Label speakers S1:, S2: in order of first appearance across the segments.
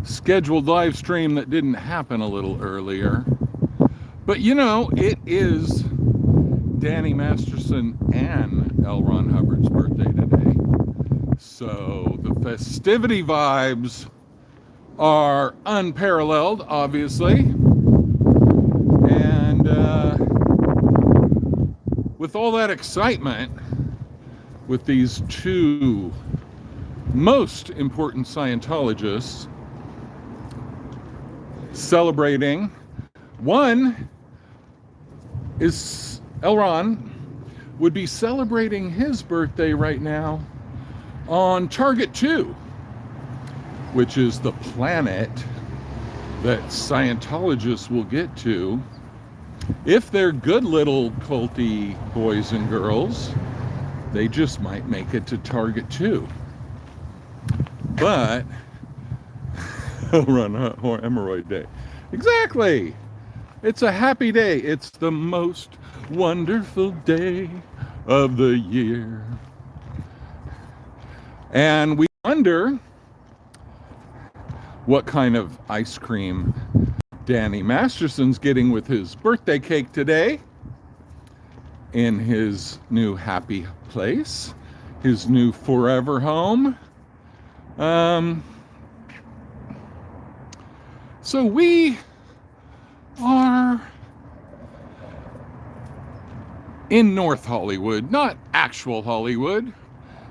S1: scheduled live stream that didn't happen a little earlier. But you know, it is Danny Masterson and L. Ron Hubbard's birthday today. So the festivity vibes are unparalleled, obviously. And with all that excitement, with these two most important Scientologists celebrating, one is L. Ron would be celebrating his birthday right now on Target 2, which is the planet that Scientologists will get to if they're good little culty boys and girls. They just might make it to Target 2. But run hemorrhoid day. Exactly. It's a happy day. It's the most wonderful day of the year. And we wonder what kind of ice cream Danny Masterson's getting with his birthday cake today in his new happy place, his new forever home. So we are in North Hollywood, not actual Hollywood,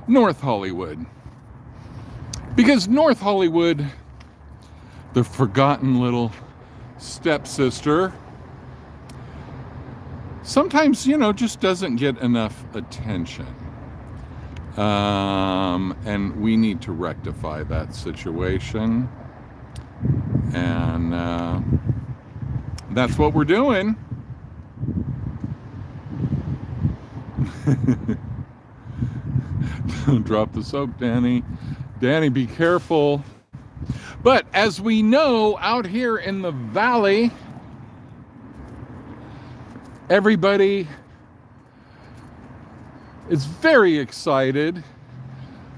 S1: North Hollywood. Because North Hollywood, the forgotten little stepsister, sometimes, you know, just doesn't get enough attention. And we need to rectify that situation. And that's what we're doing. Don't drop the soap, Danny. Danny, be careful. But as we know, out here in the valley, everybody is very excited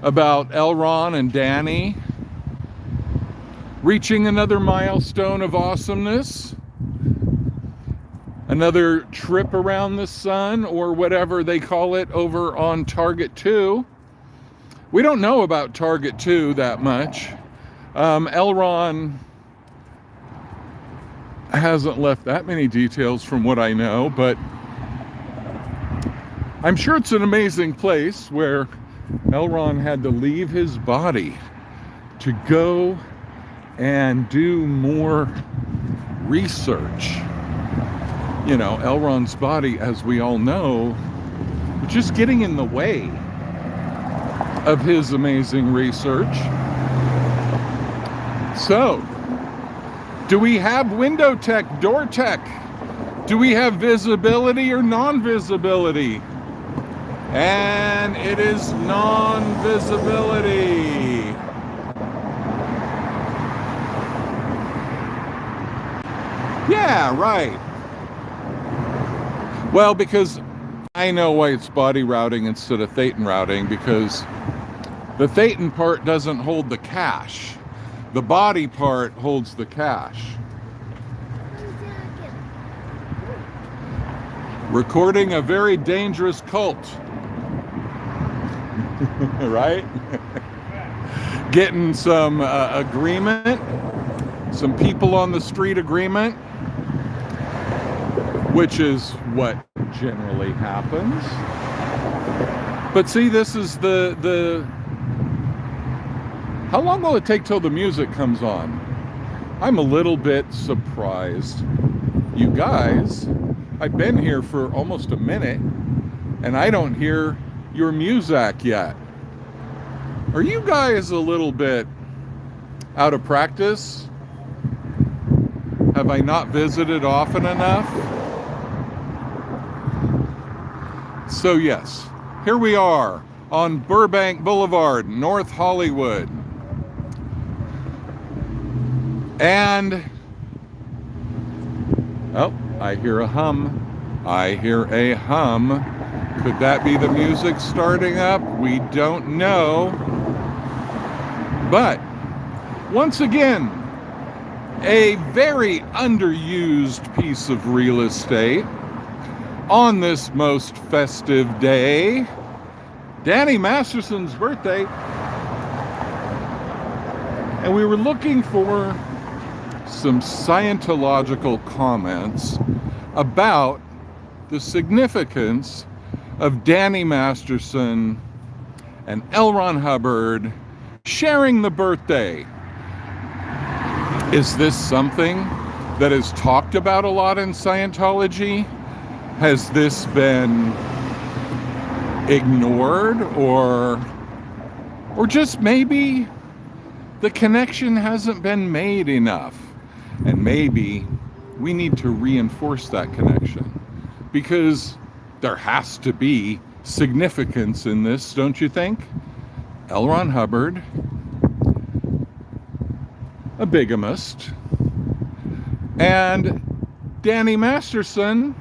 S1: about L. Ron and Danny reaching another milestone of awesomeness, another trip around the sun, or whatever they call it over on Target 2. We don't know about Target 2 that much. L. Ron hasn't left that many details from what I know, but I'm sure it's an amazing place where L. Ron had to leave his body to go and do more research. You know, L. Ron's body, as we all know, was just getting in the way of his amazing research. So, do we have window tech, door tech? Do we have visibility or non-visibility? And it is non-visibility. Yeah, right. Well, because I know why it's body routing instead of Thetan routing, because the Thetan part doesn't hold the cache. The body part holds the cache. Recording a very dangerous cult. Right? Getting some agreement, some people on the street agreement, which is what generally happens. But see, this is the how long will it take till the music comes on? I'm a little bit surprised. You guys, I've been here for almost a minute and I don't hear your music yet. Are you guys a little bit out of practice? Have I not visited often enough? So yes, here we are on Burbank Boulevard, North Hollywood. And, oh, I hear a hum. I hear a hum. Could that be the music starting up? We don't know. But, once again, a very underused piece of real estate on this most festive day, Danny Masterson's birthday. And we were looking for some Scientological comments about the significance of Danny Masterson and L. Ron Hubbard sharing the birthday. Is this something that is talked about a lot in Scientology? Has this been ignored, or just maybe the connection hasn't been made enough? And maybe we need to reinforce that connection, because there has to be significance in this, don't you think? L. Ron Hubbard, a bigamist, and Danny Masterson,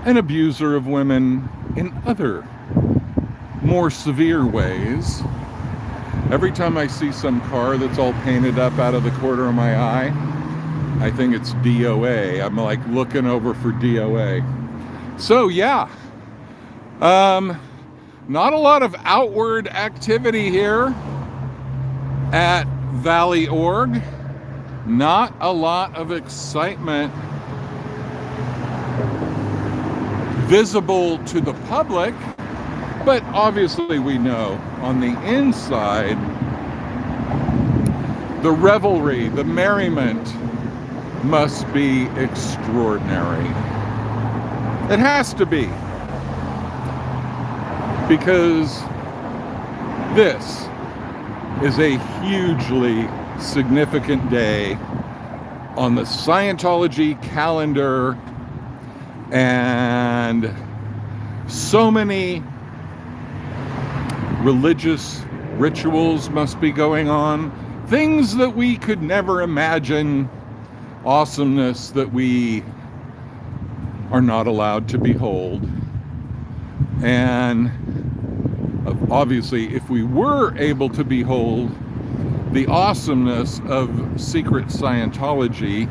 S1: an abuser of women in other, more severe ways. Every time I see some car that's all painted up out of the corner of my eye, I think it's DOA. I'm like looking over for DOA. So yeah, not a lot of outward activity here at Valley Org. Not a lot of excitement visible to the public, but obviously we know on the inside, the revelry, the merriment must be extraordinary. It has to be, because this is a hugely significant day on the Scientology calendar, and so many religious rituals must be going on, things that we could never imagine, awesomeness that we are not allowed to behold. And obviously, if we were able to behold the awesomeness of secret Scientology,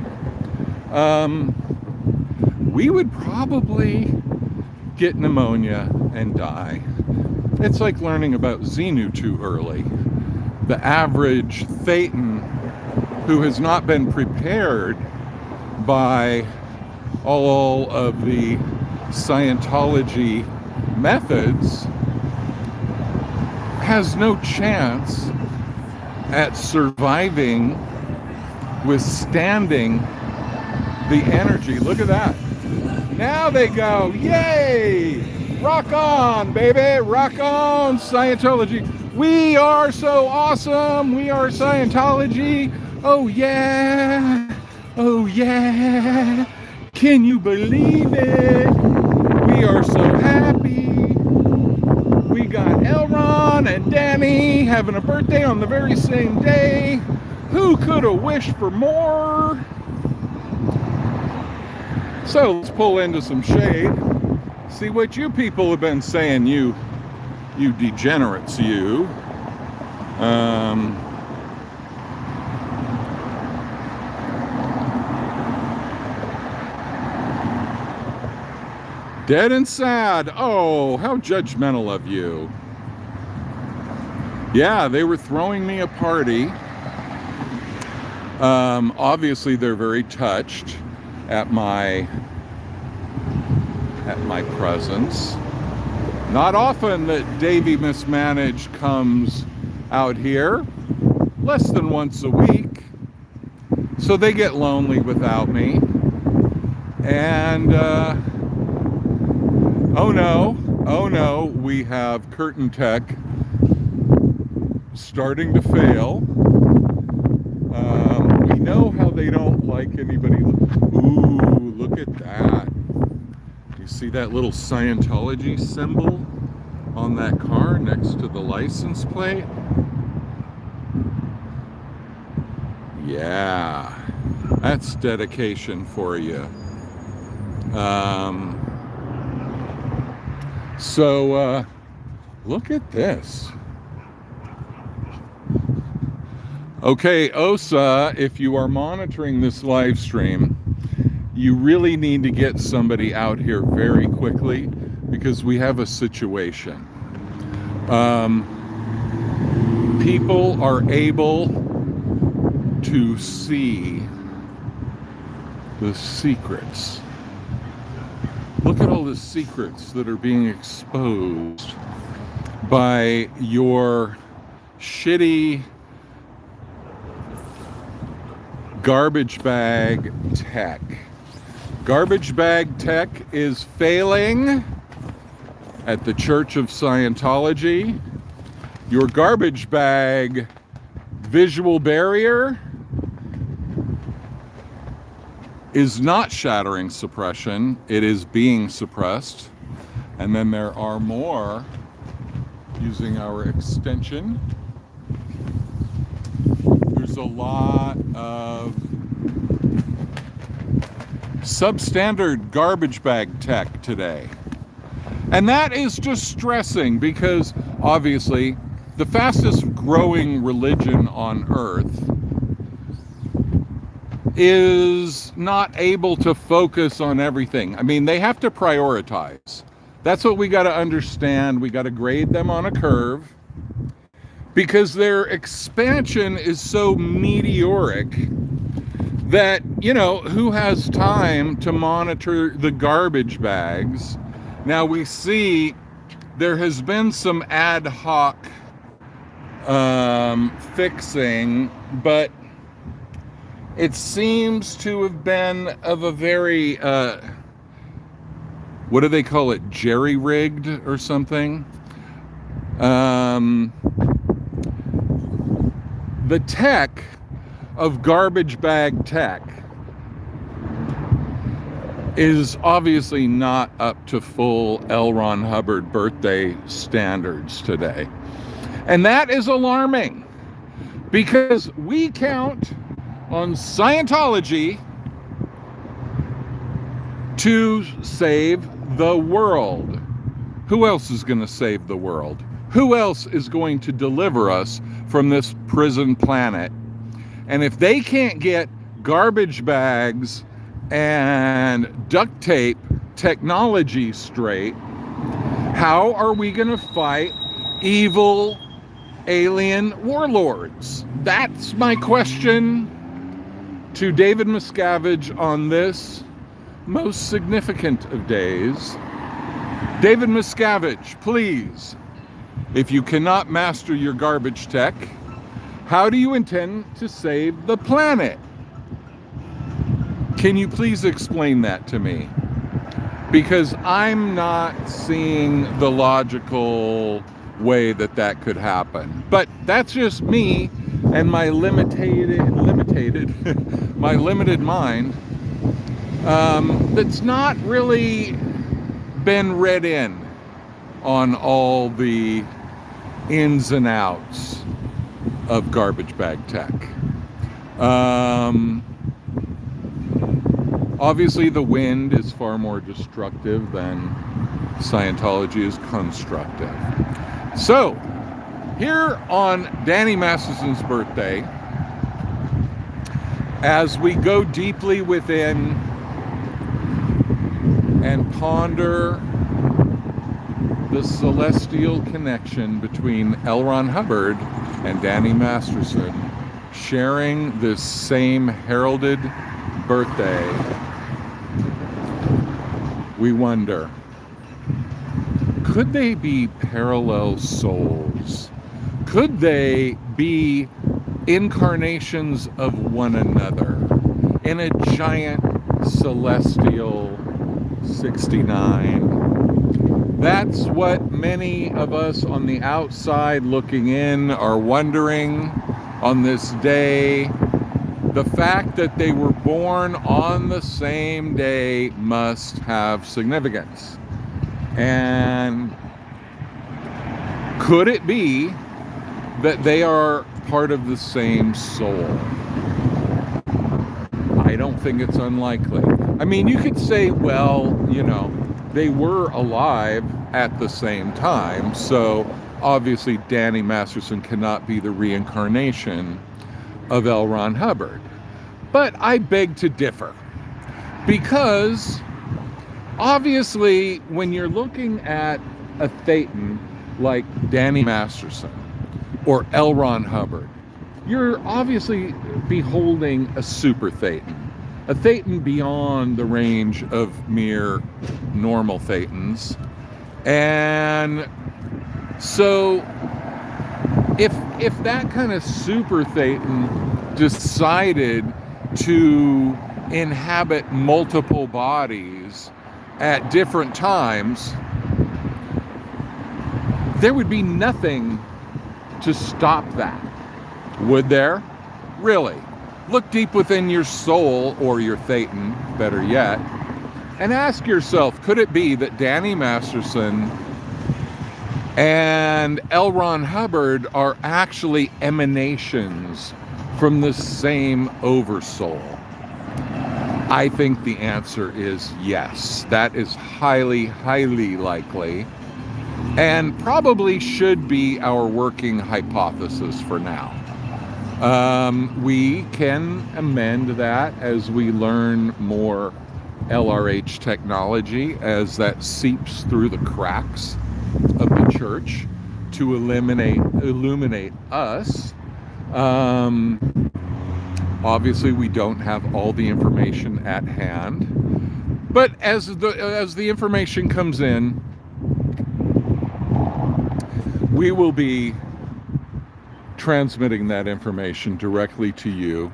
S1: we would probably get pneumonia and die. It's like learning about Xenu too early. The average Thetan who has not been prepared by all of the Scientology methods has no chance at surviving, withstanding the energy. Look at that. Now they go, yay! Rock on, baby! Rock on, Scientology! We are so awesome! We are Scientology! Oh yeah! Oh yeah! Can you believe it? We are so happy! We got L. Ron and Danny having a birthday on the very same day. Who could have wished for more? So let's pull into some shade. See what you people have been saying, you degenerates, you. Dead and sad. Oh, how judgmental of you. Yeah, they were throwing me a party. Obviously, they're very touched at my presence. Not often that Davey Mismanaged comes out here, less than once a week, so they get lonely without me. And oh no, we have Curtain Tech starting to fail. We know how they don't like anybody. Ooh, look at that. You see that little Scientology symbol on that car next to the license plate? Yeah, that's dedication for you. So look at this. Okay, OSA, if you are monitoring this live stream, you really need to get somebody out here very quickly because we have a situation. People are able to see the secrets. Look at all the secrets that are being exposed by your shitty garbage bag tech. Garbage bag tech is failing at the Church of Scientology. Your garbage bag visual barrier is not shattering suppression, it is being suppressed. And then there are more using our extension. There's a lot of substandard garbage bag tech today. And that is distressing because obviously the fastest growing religion on earth is not able to focus on everything. I mean, they have to prioritize. That's what we got to understand. We got to grade them on a curve because their expansion is so meteoric that, you know, who has time to monitor the garbage bags? Now we see there has been some ad hoc fixing, but it seems to have been of a very, what do they call it? Jerry-rigged or something? The tech of garbage bag tech is obviously not up to full L. Ron Hubbard birthday standards today. And that is alarming because we count on Scientology to save the world. Who else is going to save the world? Who else is going to deliver us from this prison planet? And if they can't get garbage bags and duct tape technology straight, how are we going to fight evil alien warlords? That's my question to David Miscavige on this most significant of days. David Miscavige, please, if you cannot master your garbage tech, how do you intend to save the planet? Can you please explain that to me? Because I'm not seeing the logical way that that could happen. But that's just me and my limited my limited mind that's not really been read in on all the ins and outs of garbage bag tech. Obviously the wind is far more destructive than Scientology is constructive. So, here on Danny Masterson's birthday, as we go deeply within and ponder the celestial connection between L. Ron Hubbard and Danny Masterson sharing this same heralded birthday, we wonder, could they be parallel souls? Could they be incarnations of one another in a giant celestial 69? That's what many of us on the outside looking in are wondering on this day. The fact that they were born on the same day must have significance. And could it be that they are part of the same soul? I don't think it's unlikely. I mean, you could say, well, you know, they were alive at the same time, so obviously Danny Masterson cannot be the reincarnation of L. Ron Hubbard. But I beg to differ, because obviously when you're looking at a thetan like Danny Masterson or L. Ron Hubbard, you're obviously beholding a super thetan, a thetan beyond the range of mere normal thetans. And so if that kind of super thetan decided to inhabit multiple bodies at different times, there would be nothing to stop that, would there? Really? Look deep within your soul, or your thetan, better yet, and ask yourself, could it be that Danny Masterson and L. Ron Hubbard are actually emanations from the same oversoul? I think the answer is yes. That is highly, highly likely, and probably should be our working hypothesis for now. We can amend that as we learn more LRH technology, as that seeps through the cracks of the church to illuminate us. Obviously, we don't have all the information at hand, but as the information comes in, we will be transmitting that information directly to you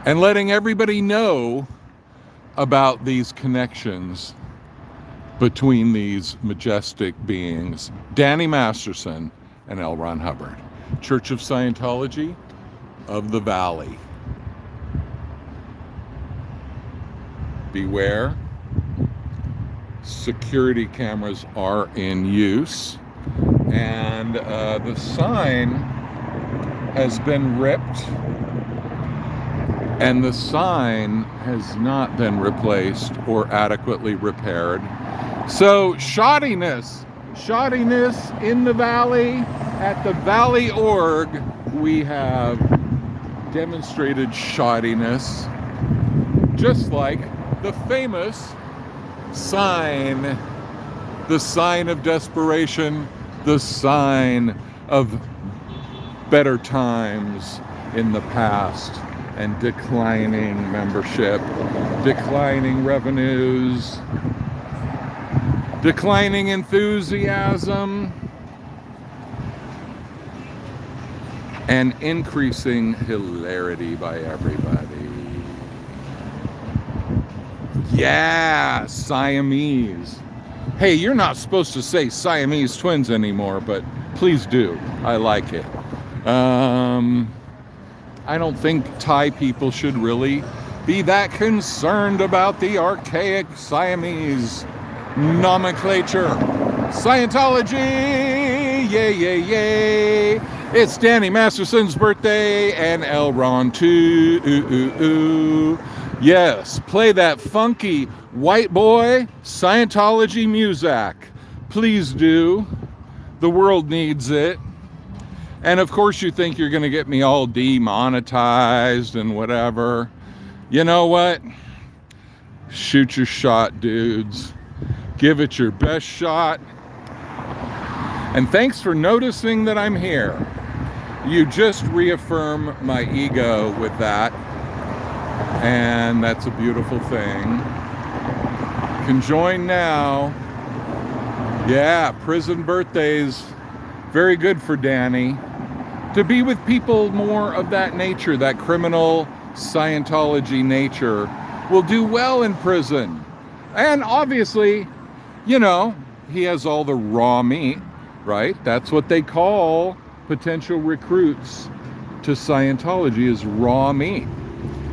S1: and letting everybody know about these connections between these majestic beings, Danny Masterson and L. Ron Hubbard. Church of Scientology of the Valley. Beware. Security cameras are in use, and the sign has been ripped, and the sign has not been replaced or adequately repaired. So shoddiness in the valley. At the Valley Org, we have demonstrated shoddiness, just like the famous sign, the sign of desperation, the sign of better times in the past, and declining membership, declining revenues, declining enthusiasm, and increasing hilarity by everybody. Yeah, Siamese. Hey, you're not supposed to say Siamese twins anymore, but please do. I like it. I don't think Thai people should really be that concerned about the archaic Siamese nomenclature. Scientology! Yay, yay, yay! It's Danny Masterson's birthday, and L. Ron too. Yes, play that funky white boy Scientology music. Please do. The world needs it. And of course you think you're going to get me all demonetized and whatever. You know what? Shoot your shot, dudes. Give it your best shot. And thanks for noticing that I'm here. You just reaffirm my ego with that. And that's a beautiful thing. You can join now. Yeah, prison birthdays. Very good for Danny. To be with people more of that nature, that criminal Scientology nature, will do well in prison. And obviously, you know, he has all the raw meat, right? That's what they call potential recruits to Scientology, is raw meat.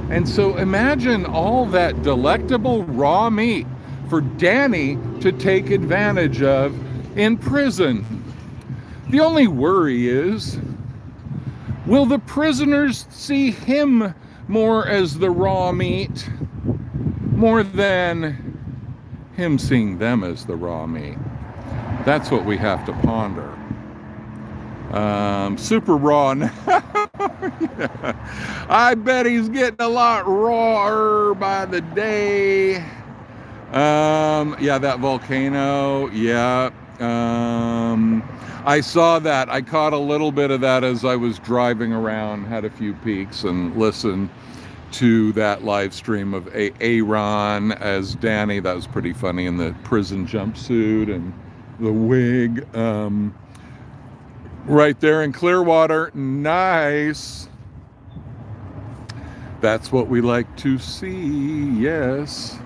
S1: And so imagine all that delectable raw meat for Danny to take advantage of in prison. The only worry is, will the prisoners see him more as the raw meat, more than him seeing them as the raw meat? That's what we have to ponder. Super raw now. I bet he's getting a lot rawer by the day. Yeah, that volcano. Yeah. I saw that. I caught a little bit of that as I was driving around, had a few peeks and listened to that live stream of Aaron as Danny. That was pretty funny, in the prison jumpsuit and the wig. Right there in Clearwater. Nice. That's what we like to see. Yes.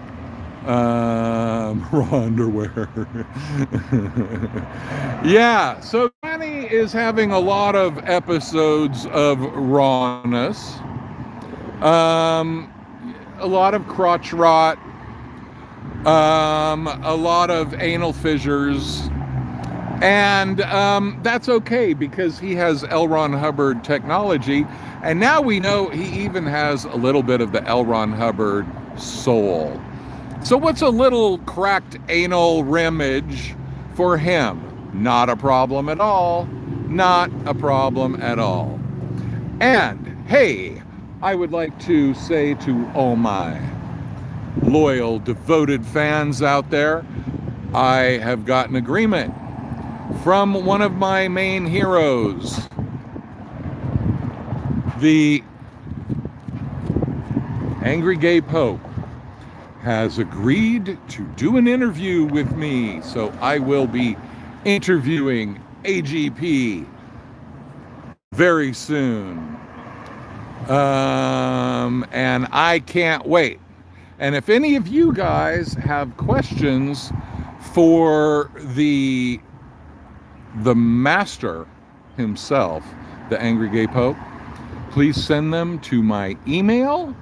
S1: Raw underwear. Yeah, so Danny is having a lot of episodes of rawness, a lot of crotch rot, a lot of anal fissures, and that's okay because he has L. Ron Hubbard technology, and now we know he even has a little bit of the L. Ron Hubbard soul. So what's a little cracked anal rimage for him? Not a problem at all. Not a problem at all. And hey, I would like to say to all my loyal, devoted fans out there, I have got an agreement from one of my main heroes, the Angry Gay Pope, has agreed to do an interview with me. So I will be interviewing AGP very soon. And I can't wait. And if any of you guys have questions for the master himself, the Angry Gay Pope, please send them to my email,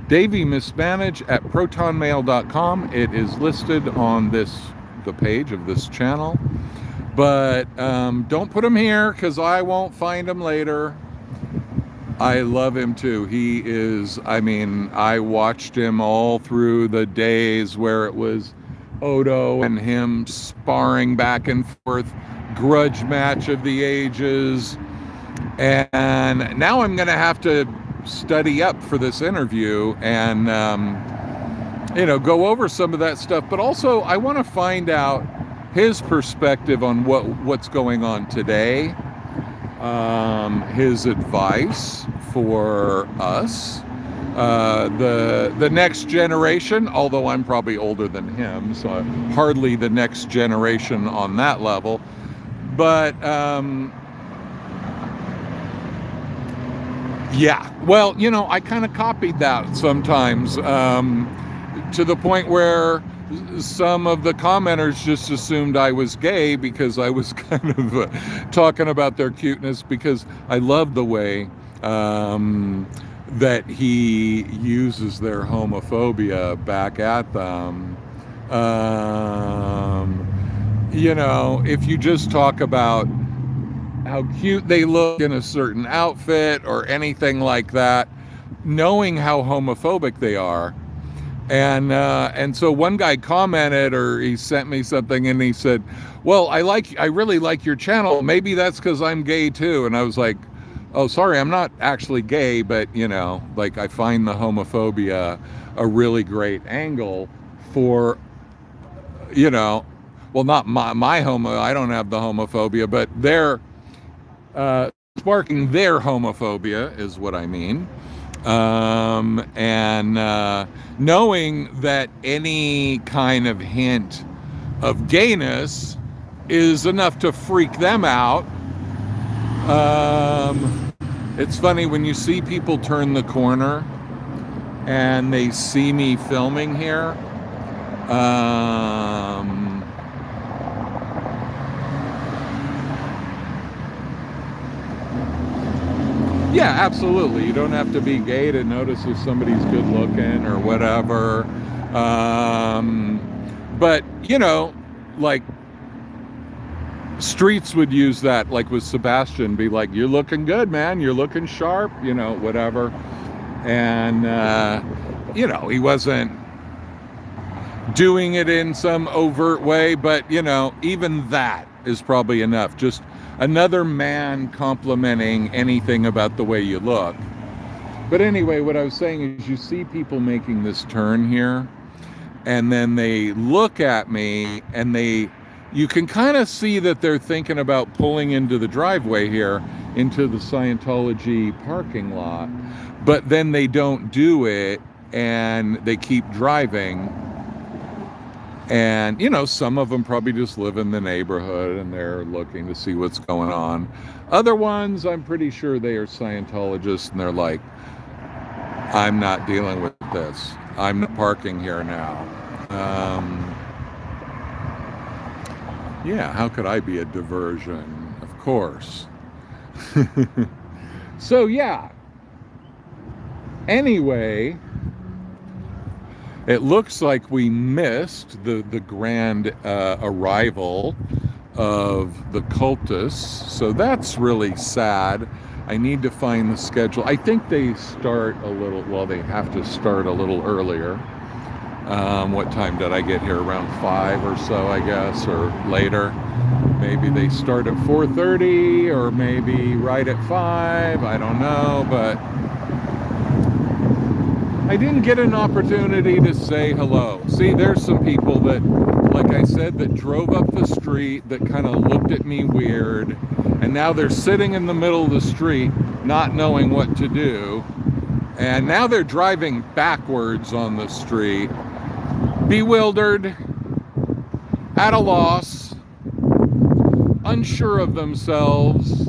S1: davymismanage@protonmail.com. It is listed on the page of this channel, but don't put them here because I won't find them later. I love him too. He is, I watched him all through the days where it was Odo and him sparring back and forth, grudge match of the ages, and now I'm gonna have to study up for this interview and go over some of that stuff, but also I want to find out his perspective on what's going on today, his advice for us, the next generation, although I'm probably older than him, so I'm hardly the next generation on that level, but yeah, well, I kind of copied that sometimes, to the point where some of the commenters just assumed I was gay because I was kind of talking about their cuteness, because I love the way that he uses their homophobia back at them. If you just talk about how cute they look in a certain outfit or anything like that, knowing how homophobic they are. And so one guy commented, or he sent me something, and he said, well, I really like your channel. Maybe that's because I'm gay too. And I was like, oh, sorry, I'm not actually gay, but I find the homophobia a really great angle for, well, not my homo, I don't have the homophobia, but they're sparking their homophobia is what I mean. And knowing that any kind of hint of gayness is enough to freak them out. It's funny when you see people turn the corner and they see me filming here. Yeah, absolutely. You don't have to be gay to notice if somebody's good looking or whatever. But, Streets would use that, like with Sebastian, be like, you're looking good, man. You're looking sharp, whatever. And, he wasn't doing it in some overt way, but, even that is probably enough. Just another man complimenting anything about the way you look. But anyway, what I was saying is you see people making this turn here, and then they look at me, and you can kind of see that they're thinking about pulling into the driveway here, into the Scientology parking lot, but then they don't do it, and they keep driving. And, you know, some of them probably just live in the neighborhood and they're looking to see what's going on. Other ones, I'm pretty sure they are Scientologists, and they're like, I'm not dealing with this. I'm not parking here now. Yeah, how could I be a diversion? Of course. So, yeah. Anyway, it looks like we missed the grand arrival of the cultists. So that's really sad. I need to find the schedule. I think they start a little, well, they have to start a little earlier. What time did I get here? Around 5 or so, I guess, or later. Maybe they start at 4:30, or maybe right at 5. I don't know, but I didn't get an opportunity to say hello. See, there's some people that, like I said, that drove up the street, that kind of looked at me weird, and now they're sitting in the middle of the street, not knowing what to do, and now they're driving backwards on the street, bewildered, at a loss, unsure of themselves,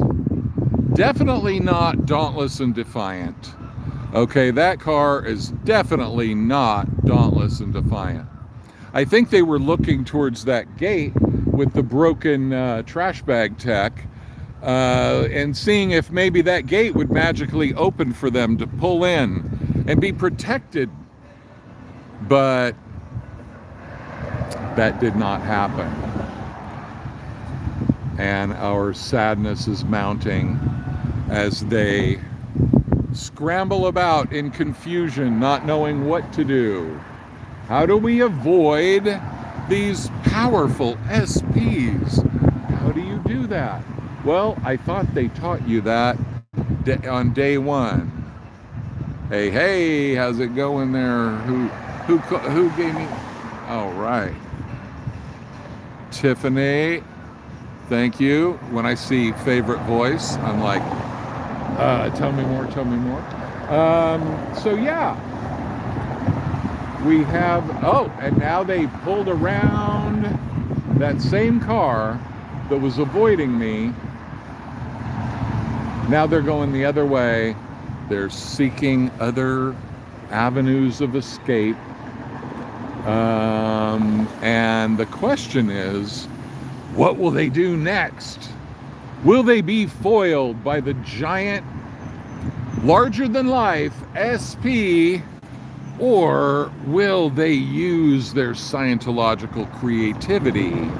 S1: definitely not dauntless and defiant. Okay, that car is definitely not dauntless and defiant. I think they were looking towards that gate with the broken trash bag tech, and seeing if maybe that gate would magically open for them to pull in and be protected. But that did not happen. And our sadness is mounting as they scramble about in confusion, not knowing what to do. How do we avoid these powerful SPs? How do you do that? Well, I thought they taught you that on day one. Hey, how's it going there? Who gave me? All right, Tiffany. Thank you. When I see favorite voice, I'm like, tell me more. So yeah, we have, and now they pulled around that same car that was avoiding me. Now they're going the other way. They're seeking other avenues of escape. And the question is, what will they do next? Will they be foiled by the giant, larger-than-life SP, or will they use their Scientological creativity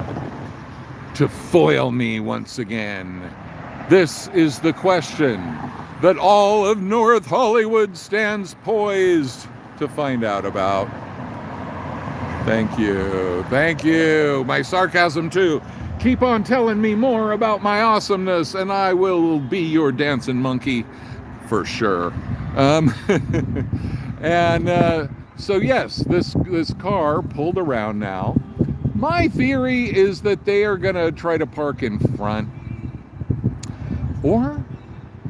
S1: to foil me once again? This is the question that all of North Hollywood stands poised to find out about. Thank you. My sarcasm too. Keep on telling me more about my awesomeness, and I will be your dancing monkey for sure. So yes, this car pulled around now. My theory is that they are going to try to park in front, or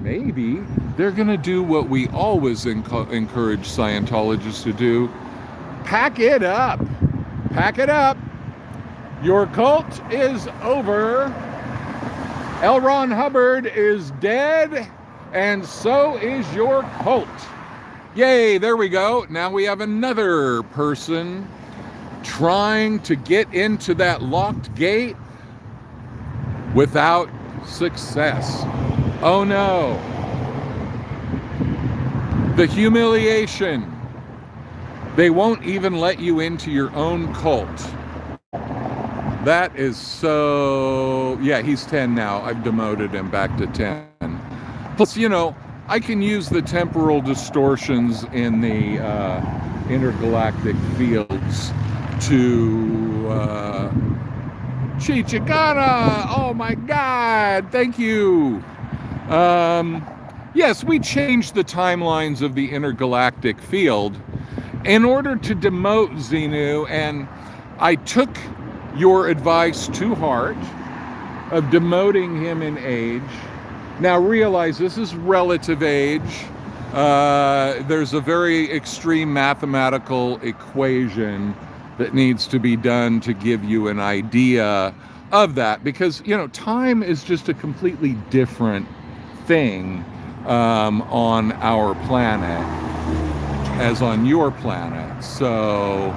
S1: maybe they're going to do what we always encourage Scientologists to do: pack it up. Your cult is over. L. Ron Hubbard is dead, and so is your cult. Yay, there we go. Now we have another person trying to get into that locked gate without success. Oh no. The humiliation. They won't even let you into your own cult. That is so... Yeah, he's 10 now. I've demoted him back to 10. Plus, you know, I can use the temporal distortions in the intergalactic fields to Chichigana. Oh my God. Thank you. Yes, we changed the timelines of the intergalactic field in order to demote Xenu, and I took your advice to heart of demoting him in age. Now realize this is relative age. There's a very extreme mathematical equation that needs to be done to give you an idea of that, because, you know, time is just a completely different thing on our planet as on your planet. So,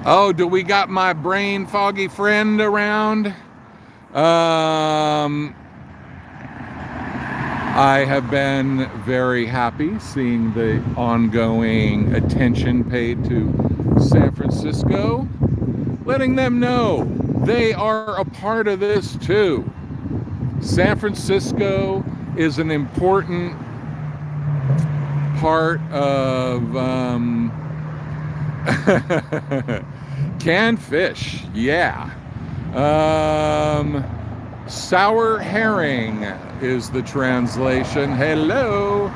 S1: oh, do we got my brain foggy friend around? I have been very happy seeing the ongoing attention paid to San Francisco, letting them know they are a part of this too. San Francisco is an important part of canned fish, yeah. Sour herring is the translation. Hello.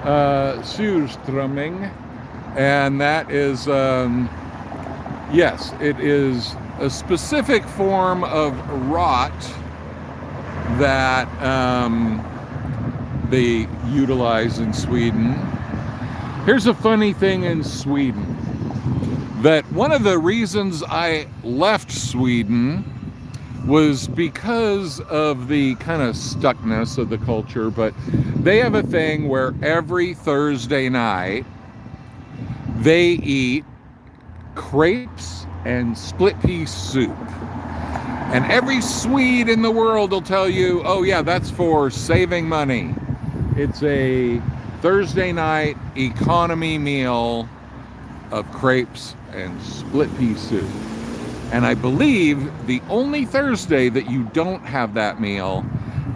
S1: Surströmming. And that is, yes, it is a specific form of rot that they utilize in Sweden. Here's a funny thing in Sweden, that one of the reasons I left Sweden was because of the kind of stuckness of the culture, but they have a thing where every Thursday night they eat crepes and split pea soup. And every Swede in the world will tell you, oh yeah, that's for saving money. It's a Thursday night economy meal of crepes and split pea soup. And I believe the only Thursday that you don't have that meal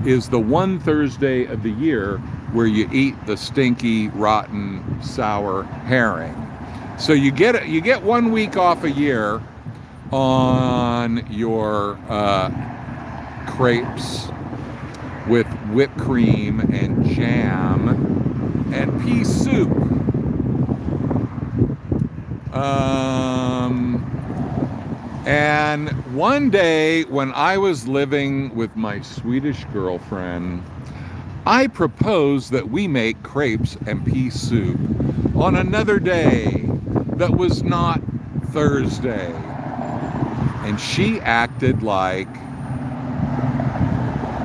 S1: is the one Thursday of the year where you eat the stinky, rotten, sour herring. So you get 1 week off a year on your crepes with whipped cream and jam and pea soup. And one day when I was living with my Swedish girlfriend, I proposed that we make crepes and pea soup on another day that was not Thursday. And she acted like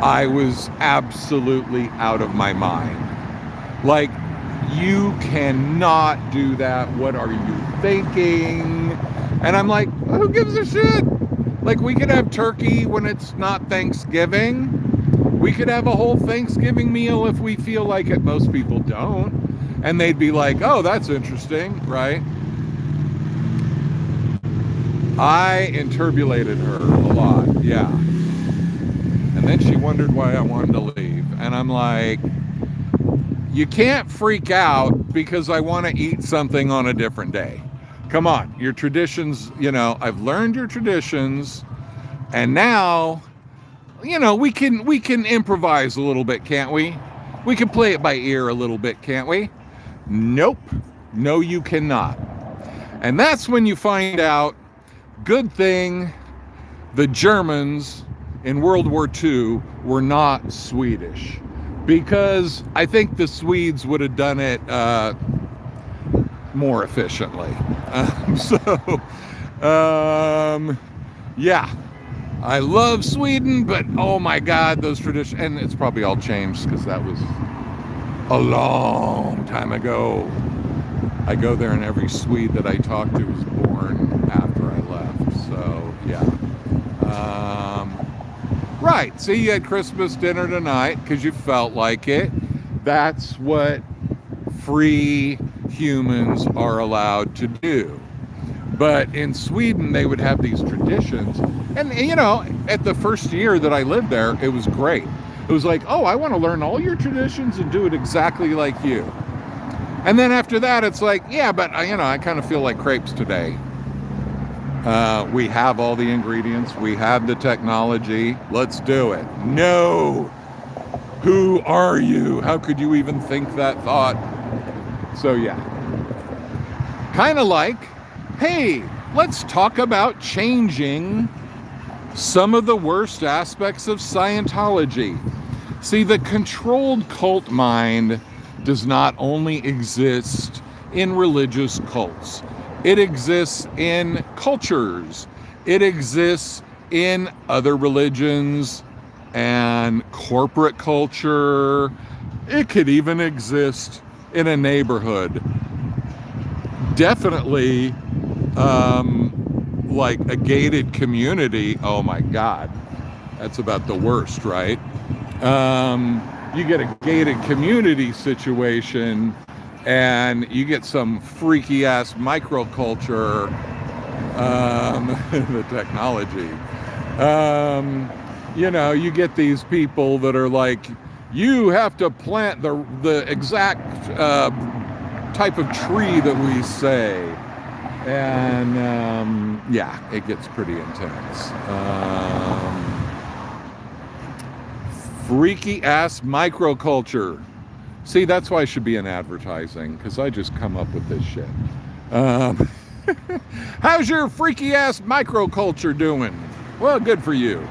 S1: I was absolutely out of my mind. Like, you cannot do that. What are you thinking? And I'm like, who gives a shit? Like, we could have turkey when it's not Thanksgiving. We could have a whole Thanksgiving meal if we feel like it. Most people don't. And they'd be like, oh, that's interesting, right? I interpolated her a lot, yeah. And then she wondered why I wanted to leave. And I'm like, you can't freak out because I want to eat something on a different day. Come on, your traditions, you know, I've learned your traditions, and now, you know, we can improvise a little bit, can't we? We can play it by ear a little bit, can't we? Nope. No, you cannot. And that's when you find out, good thing the Germans in World War II were not Swedish, because I think the Swedes would have done it more efficiently. Yeah, I love Sweden, but oh my God, those traditions, and it's probably all changed because that was a long time ago. I go there and every Swede that I talk to was born after I left, so yeah. Right, see, you had Christmas dinner tonight because you felt like it. That's what free humans are allowed to do. But in Sweden, they would have these traditions. And, you know, at the first year that I lived there, it was great. It was like, oh, I want to learn all your traditions and do it exactly like you. And then after that, it's like, yeah, but I kind of feel like crepes today. We have all the ingredients. We have the technology. Let's do it. No. Who are you? How could you even think that thought? So yeah. Kind of like, hey, let's talk about changing some of the worst aspects of Scientology. See, the controlled cult mind does not only exist in religious cults. It exists in cultures. It exists in other religions and corporate culture. It could even exist in a neighborhood. Definitely, like a gated community. Oh my God, that's about the worst, right? You get a gated community situation and you get some freaky ass microculture, the technology. You get these people that are like, you have to plant the exact type of tree that we say. And yeah, it gets pretty intense. Freaky ass microculture. See, that's why I should be in advertising, because I just come up with this shit. How's your freaky ass microculture doing? Well, good for you.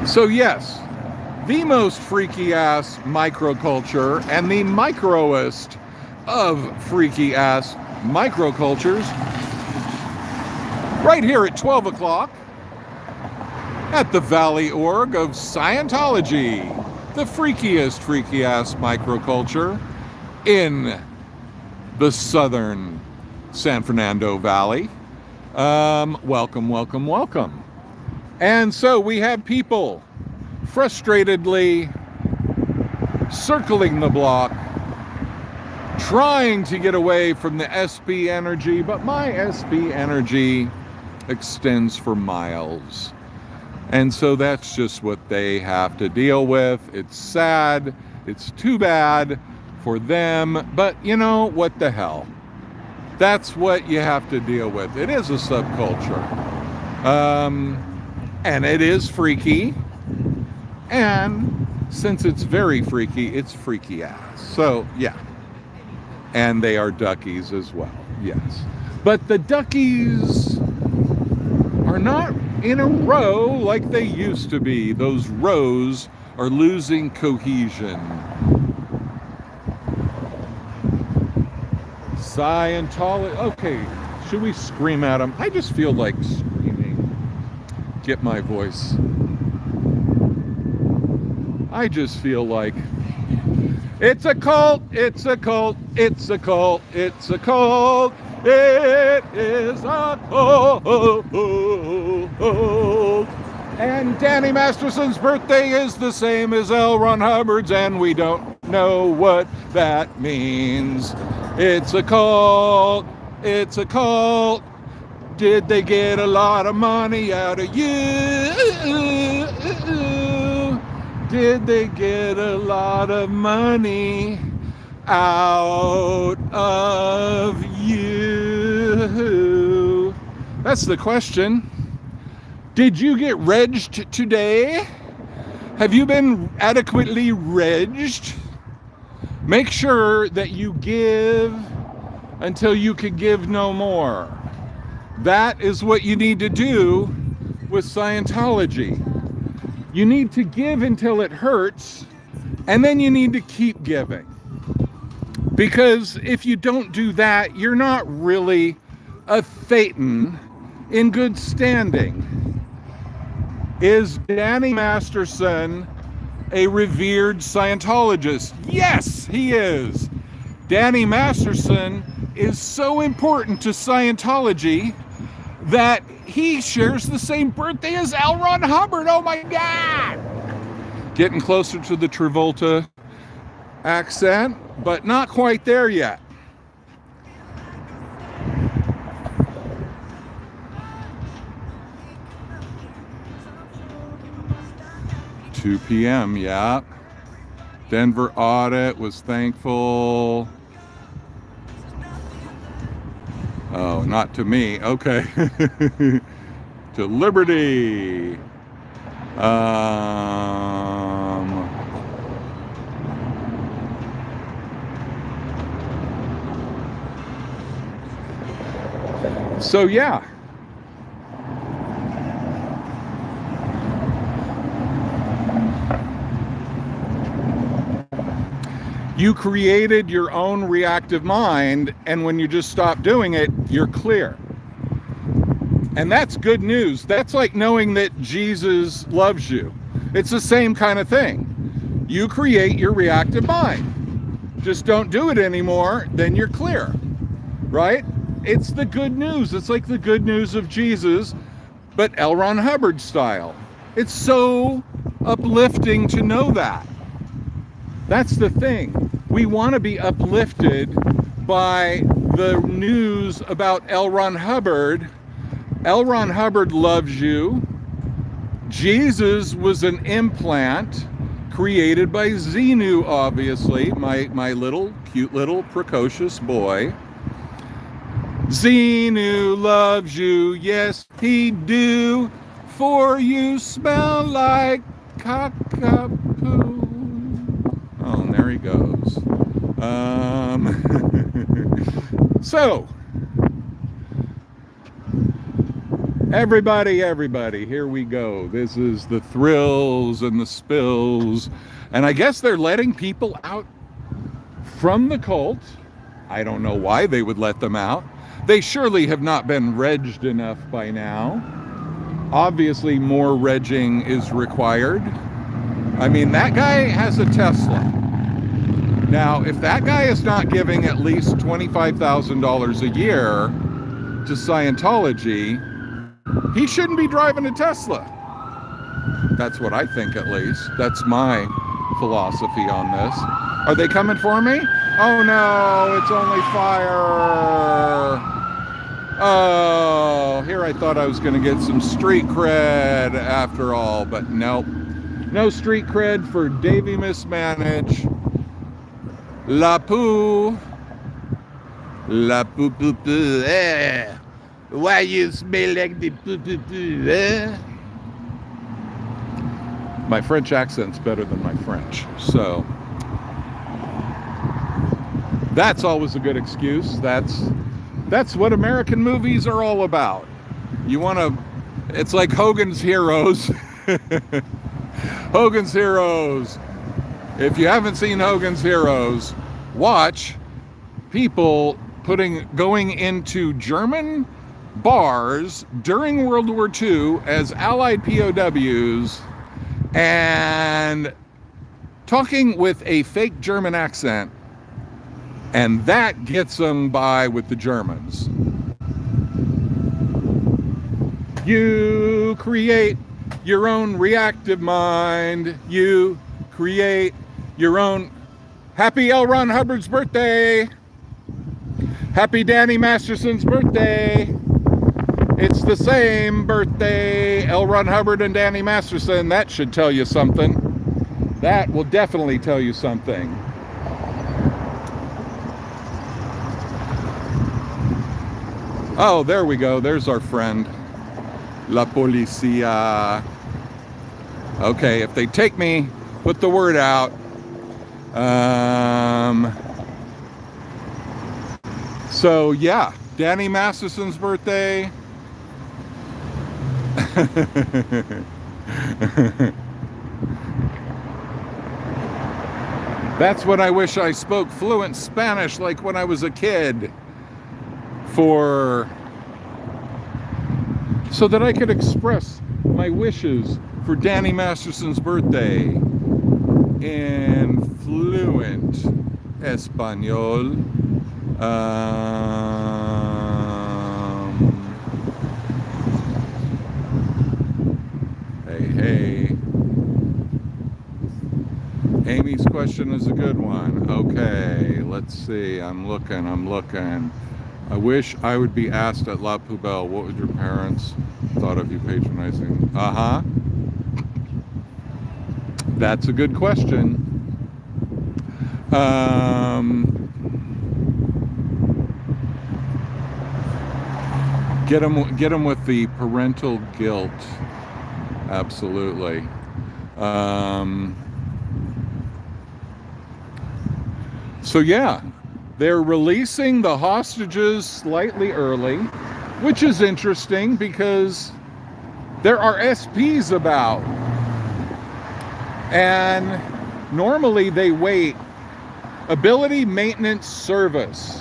S1: So yes, the most freaky ass microculture and the microest of freaky ass microcultures, right here at 12 o'clock at the Valley Org of Scientology, the freakiest freaky ass microculture in the southern San Fernando Valley. Welcome, welcome, welcome. And so we have people frustratedly circling the block, trying to get away from the SB energy, but my SB energy extends for miles. And so that's just what they have to deal with. It's sad. It's too bad for them. But what the hell? That's what you have to deal with. It is a subculture. And it is freaky. And since it's very freaky, it's freaky ass. So, yeah. And they are duckies as well. Yes. But the duckies are not in a row like they used to be. Those rows are losing cohesion. Scientology. Okay, should we scream at them? I just feel like screaming. Get my voice. I just feel like it's a cult, it's a cult, it's a cult, it's a cult. It is a cult. And Danny Masterson's birthday is the same as L. Ron Hubbard's, and we don't know what that means. It's a cult. It's a cult. Did they get a lot of money out of you? Did they get a lot of money out of you? That's the question. Did you get regged today? Have you been adequately regged? Make sure that you give until you can give no more. That is what you need to do with Scientology. You need to give until it hurts, and then you need to keep giving. Because if you don't do that, you're not really a Thetan in good standing. Is Danny Masterson a revered Scientologist? Yes, he is. Danny Masterson is so important to Scientology that he shares the same birthday as L. Ron Hubbard. Oh my God! Getting closer to the Travolta accent, but not quite there yet. (2 p.m.) Yeah. Denver Audit was thankful. Oh, not to me. Okay. To Liberty. So yeah. You created your own reactive mind, and when you just stop doing it, you're clear. And that's good news. That's like knowing that Jesus loves you. It's the same kind of thing. You create your reactive mind. Just don't do it anymore, then you're clear, right? It's the good news. It's like the good news of Jesus, but L. Ron Hubbard style. It's so uplifting to know that. That's the thing. We want to be uplifted by the news about L. Ron Hubbard. L. Ron Hubbard loves you. Jesus was an implant created by Xenu, obviously, my little, cute little precocious boy. Xenu loves you, yes he do, for you smell like cockapoo. Oh, and there he goes. So, everybody, here we go. This is the thrills and the spills. And I guess they're letting people out from the cult. I don't know why they would let them out. They surely have not been regged enough by now. Obviously, more regging is required. I mean, that guy has a Tesla. Now, if that guy is not giving at least $25,000 a year to Scientology, he shouldn't be driving a Tesla. That's what I think, at least. That's my philosophy on this. Are they coming for me? Oh no, it's only fire. Oh, here I thought I was going to get some street cred after all, but nope. No street cred for Davey Mismanage. La poo. La poo poo poo. Eh. Why you smell like the poo poo poo, eh? My French accent's better than my French, so that's always a good excuse. That's what American movies are all about. You want to, it's like Hogan's Heroes. Hogan's Heroes. If you haven't seen Hogan's Heroes, watch people going into German bars during World War II as Allied POWs and talking with a fake German accent, and that gets them by with the Germans. You create your own reactive mind. You create your own. Happy L. Ron Hubbard's birthday. Happy Danny Masterson's birthday. It's the same birthday. L. Ron Hubbard and Danny Masterson. That should tell you something. That will definitely tell you something. Oh, there we go. There's our friend. La Policia. Okay, if they take me, put the word out. So, yeah. Danny Masterson's birthday. That's when I wish I spoke fluent Spanish like when I was a kid. So that I could express my wishes for Danny Masterson's birthday in fluent Espanol. Hey. Amy's question is a good one. Okay, let's see. I'm looking. I wish I would be asked at La Poubelle, what would your parents thought of you patronizing? That's a good question. Get them with the parental guilt. Absolutely. So yeah, they're releasing the hostages slightly early, which is interesting because there are SPs about. And normally they wait. Ability maintenance service.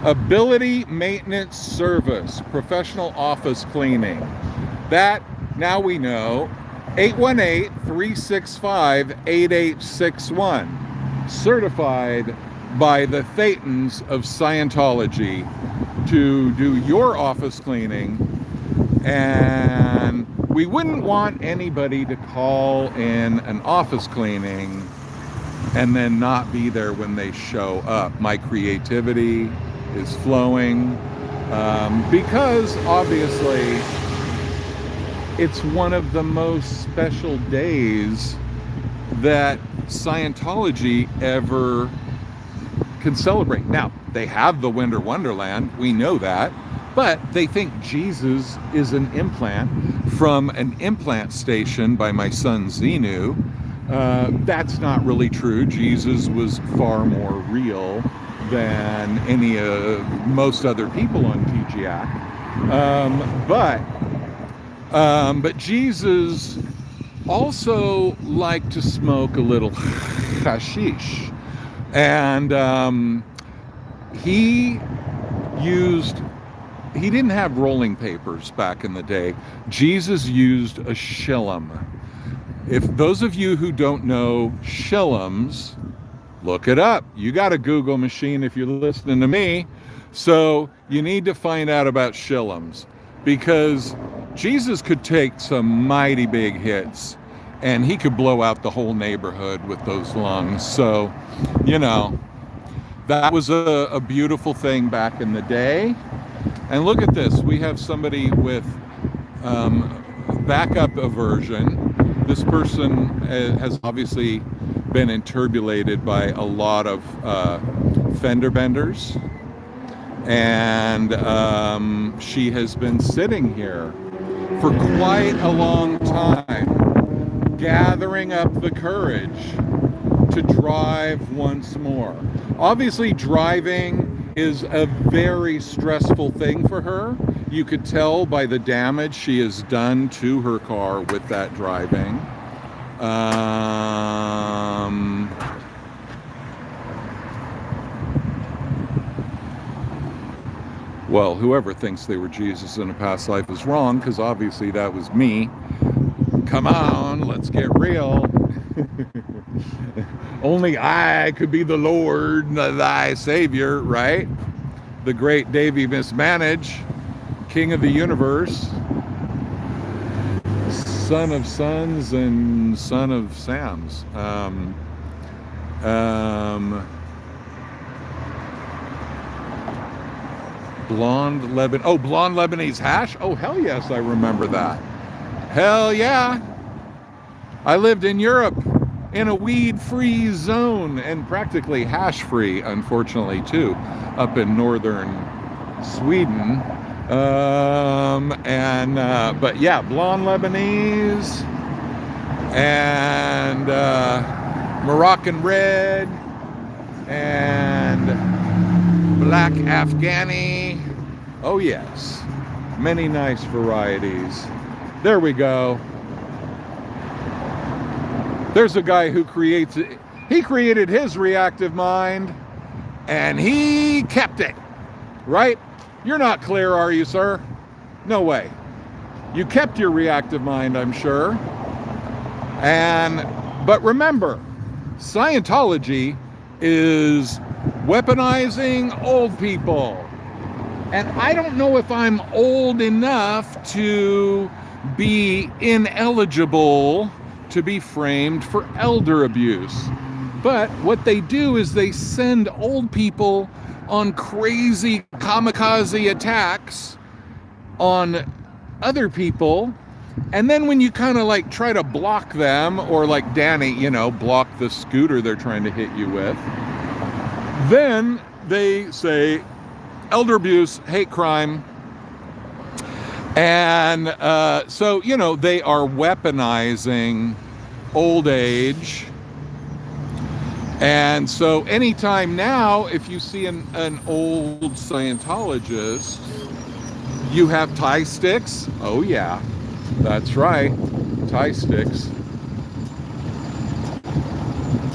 S1: Ability maintenance service. Professional office cleaning. That, now we know, 818-365-8861. Certified by the Thetans of Scientology to do your office cleaning. And we wouldn't want anybody to call in an office cleaning and then not be there when they show up. My creativity is flowing because obviously it's one of the most special days that Scientology ever can celebrate. Now, they have the Winter Wonderland, we know that, but they think Jesus is an implant from an implant station by my son Xenu. That's not really true. Jesus was far more real than most other people on TGAC. But Jesus also liked to smoke a little hashish, and he didn't have rolling papers back in the day. Jesus used a shillum. If those of you who don't know shillums, look it up. You got a Google machine if you're listening to me. So you need to find out about shillums, because Jesus could take some mighty big hits and he could blow out the whole neighborhood with those lungs. So, you know, that was a beautiful thing back in the day. And look at this. We have somebody with backup aversion. This person has obviously been interpolated by a lot of fender benders. And she has been sitting here for quite a long time, gathering up the courage to drive once more. Obviously, driving is a very stressful thing for her. You could tell by the damage she has done to her car with that driving. Well, whoever thinks they were Jesus in a past life is wrong, because obviously that was me. Come on, let's get real. Only I could be the Lord, thy Savior, right? The great Davy Mismanage, King of the universe, son of sons and son of Sams. Blonde Lebanese hash? Oh, hell yes, I remember that. Hell yeah. I lived in Europe in a weed-free zone, and practically hash-free, unfortunately, too, up in northern Sweden. But yeah, blonde Lebanese and Moroccan red and black Afghani. Oh yes, many nice varieties. There we go. There's a guy who he created his reactive mind and he kept it, right? You're not clear, are you, sir? No way. You kept your reactive mind, I'm sure. But remember, Scientology is weaponizing old people. And I don't know if I'm old enough to be ineligible to be framed for elder abuse. But what they do is they send old people on crazy kamikaze attacks on other people And then when you kind of like try to block them, or like Danny, you know, block the scooter they're trying to hit you with, then they say elder abuse, hate crime. And so, you know, they are weaponizing old age. And so anytime now, if you see an old Scientologist, you have tie sticks. Oh yeah, that's right, tie sticks.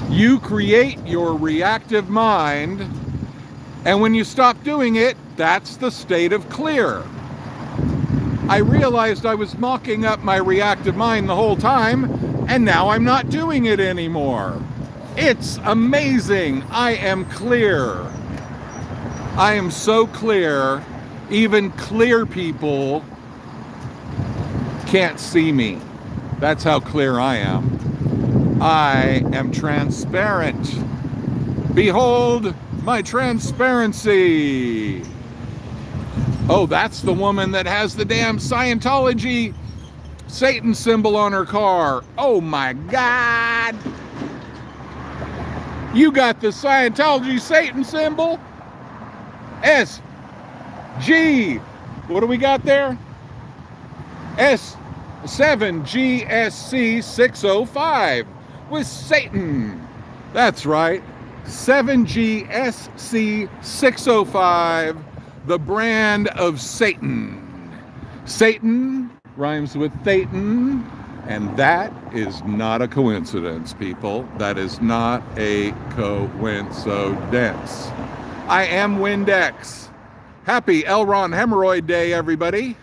S1: You create your reactive mind, and when you stop doing it, that's the state of clear. I realized I was mocking up my reactive mind the whole time, and now I'm not doing it anymore. It's amazing. I am clear. I am so clear, even clear people can't see me. That's how clear I am. I am transparent. Behold my transparency. Oh, that's the woman that has the damn Scientology Satan symbol on her car. Oh my God. You got the Scientology Satan symbol? S-G. What do we got there? S7GSC 605 with Satan. That's right. 7GSC 605, the brand of Satan. Satan rhymes with Thetan. And that is not a coincidence, people. That is not a coincidence. I am Windex. Happy L. Ron Hemorrhoid Day, everybody.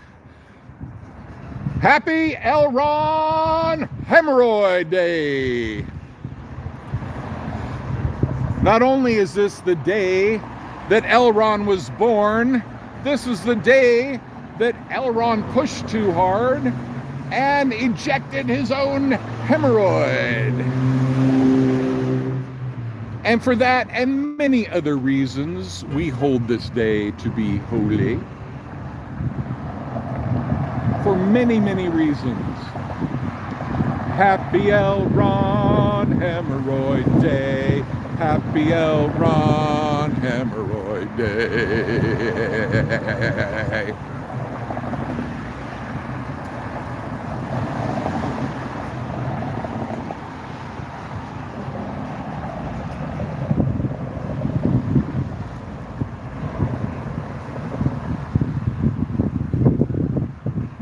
S1: Happy L. Ron Hemorrhoid Day. Not only is this the day that L. Ron was born, this is the day that L. Ron pushed too hard and ejected his own hemorrhoid. And for that and many other reasons, we hold this day to be holy. For many, many reasons. Happy L. Ron Hemorrhoid Day. Happy L. Ron Hemorrhoid Day.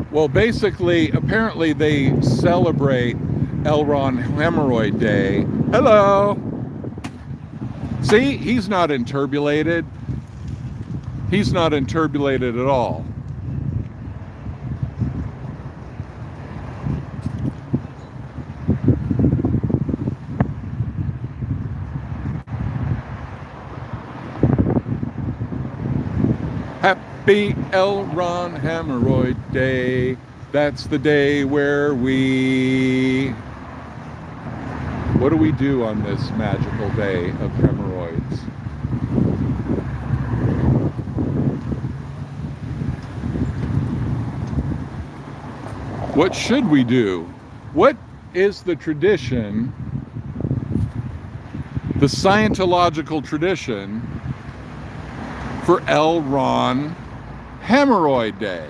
S1: Well, basically, apparently they celebrate L. Ron Hemorrhoid Day. Hello. See, he's not interpolated. He's not interpolated at all. Happy L. Ron Hemorrhoid Day. That's the day where we... What do we do on this magical day of hemorrhoids? What should we do? What is the tradition, the Scientological tradition, for L. Ron Hemorrhoid Day?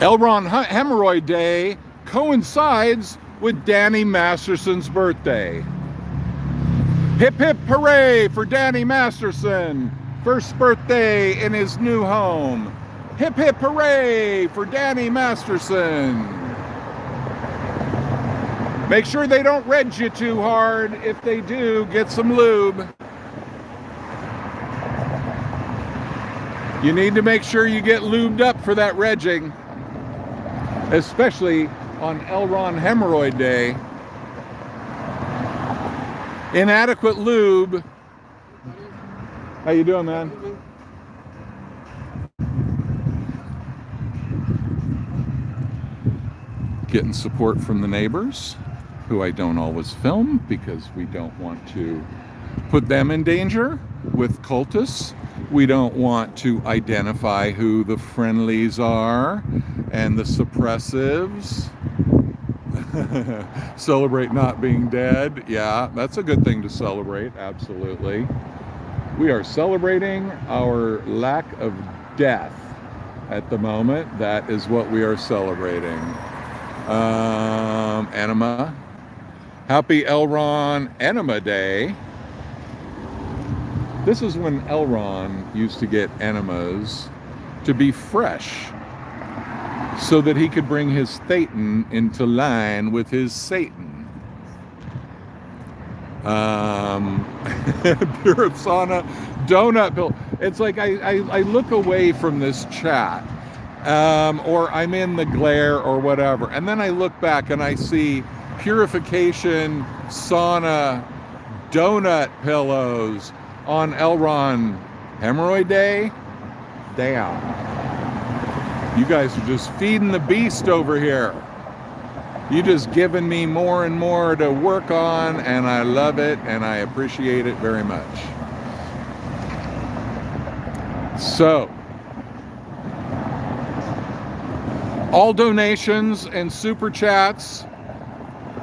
S1: L. Ron Hemorrhoid Day coincides with Danny Masterson's birthday. Hip hip hooray for Danny Masterson, first birthday in his new home. Hip hip hooray for Danny Masterson. Make sure they don't reg you too hard. If they do, get some lube. You need to make sure you get lubed up for that regging, especially on L. Ron Hemorrhoid Day. Inadequate lube. How you doing, man? Getting support from the neighbors, who I don't always film because we don't want to put them in danger. with cultists. We don't want to identify who the friendlies are and the suppressives. Celebrate not being dead. Yeah, that's a good thing to celebrate. Absolutely. We are celebrating our lack of death at the moment. That is what we are celebrating. Enema. Happy Elron Enema Day. This is when Elron used to get enemas to be fresh, so that he could bring his Thetan into line with his Satan. Purifsana donut pill. It's like I look away from this chat, or I'm in the glare or whatever, and then I look back and I see purification sauna donut pillows on Elron Hemorrhoid Day. Damn. You guys are just feeding the beast over here. You just giving me more and more to work on, and I love it, and I appreciate it very much. So, all donations and super chats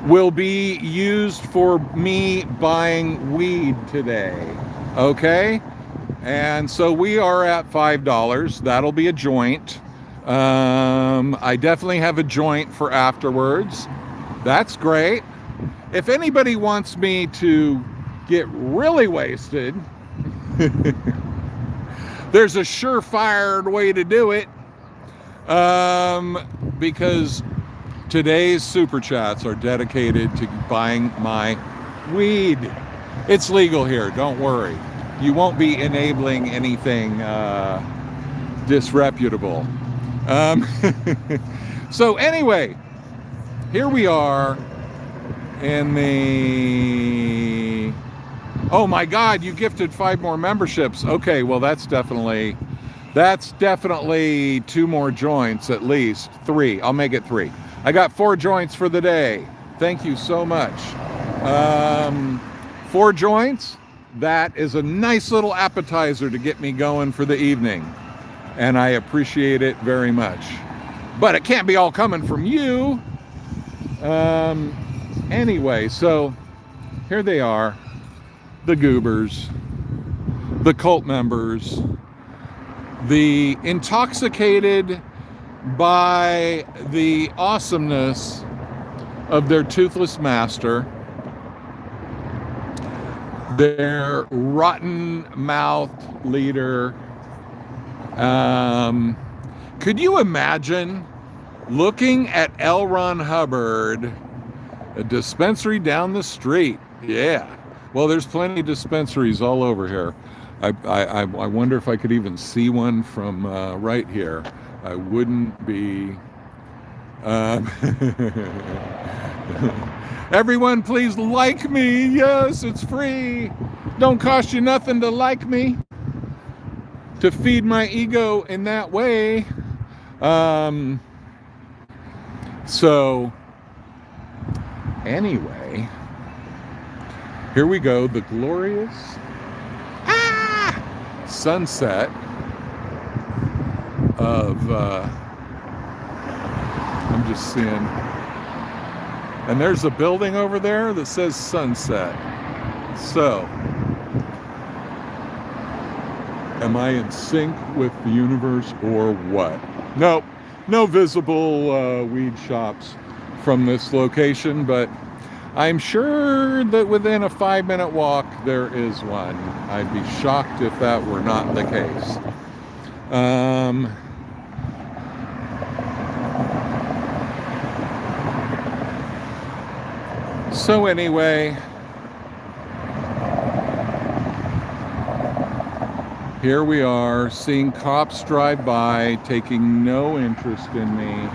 S1: will be used for me buying weed today. Okay? And so we are at $5. That'll be a joint. I definitely have a joint for afterwards. That's great. If anybody wants me to get really wasted, there's a surefire way to do it. Because today's super chats are dedicated to buying my weed. It's legal here, don't worry. You won't be enabling anything disreputable. So anyway, here we are in the... Oh my God, you gifted 5 more memberships. Okay, well that's definitely 2 more joints, at least 3. I'll make it 3. I got 4 joints for the day. Thank you so much. 4 joints. That is a nice little appetizer to get me going for the evening. And I appreciate it very much. But it can't be all coming from you. Anyway, so here they are. The goobers. The cult members. The intoxicated by the awesomeness of their toothless master, their rotten-mouthed leader. Could you imagine looking at L. Ron Hubbard, a dispensary down the street? Yeah. Well, there's plenty of dispensaries all over here. I wonder if I could even see one from right here. I wouldn't be... Everyone, please like me. Yes, it's free. Don't cost you nothing to like me. To feed my ego in that way. So, anyway, here we go. The glorious sunset of, I'm just seeing, and there's a building over there that says Sunset. So, am I in sync with the universe or what? Nope, no visible weed shops from this location, but I'm sure that within a 5-minute walk there is one. I'd be shocked if that were not the case. So anyway, here we are, seeing cops drive by, taking no interest in me,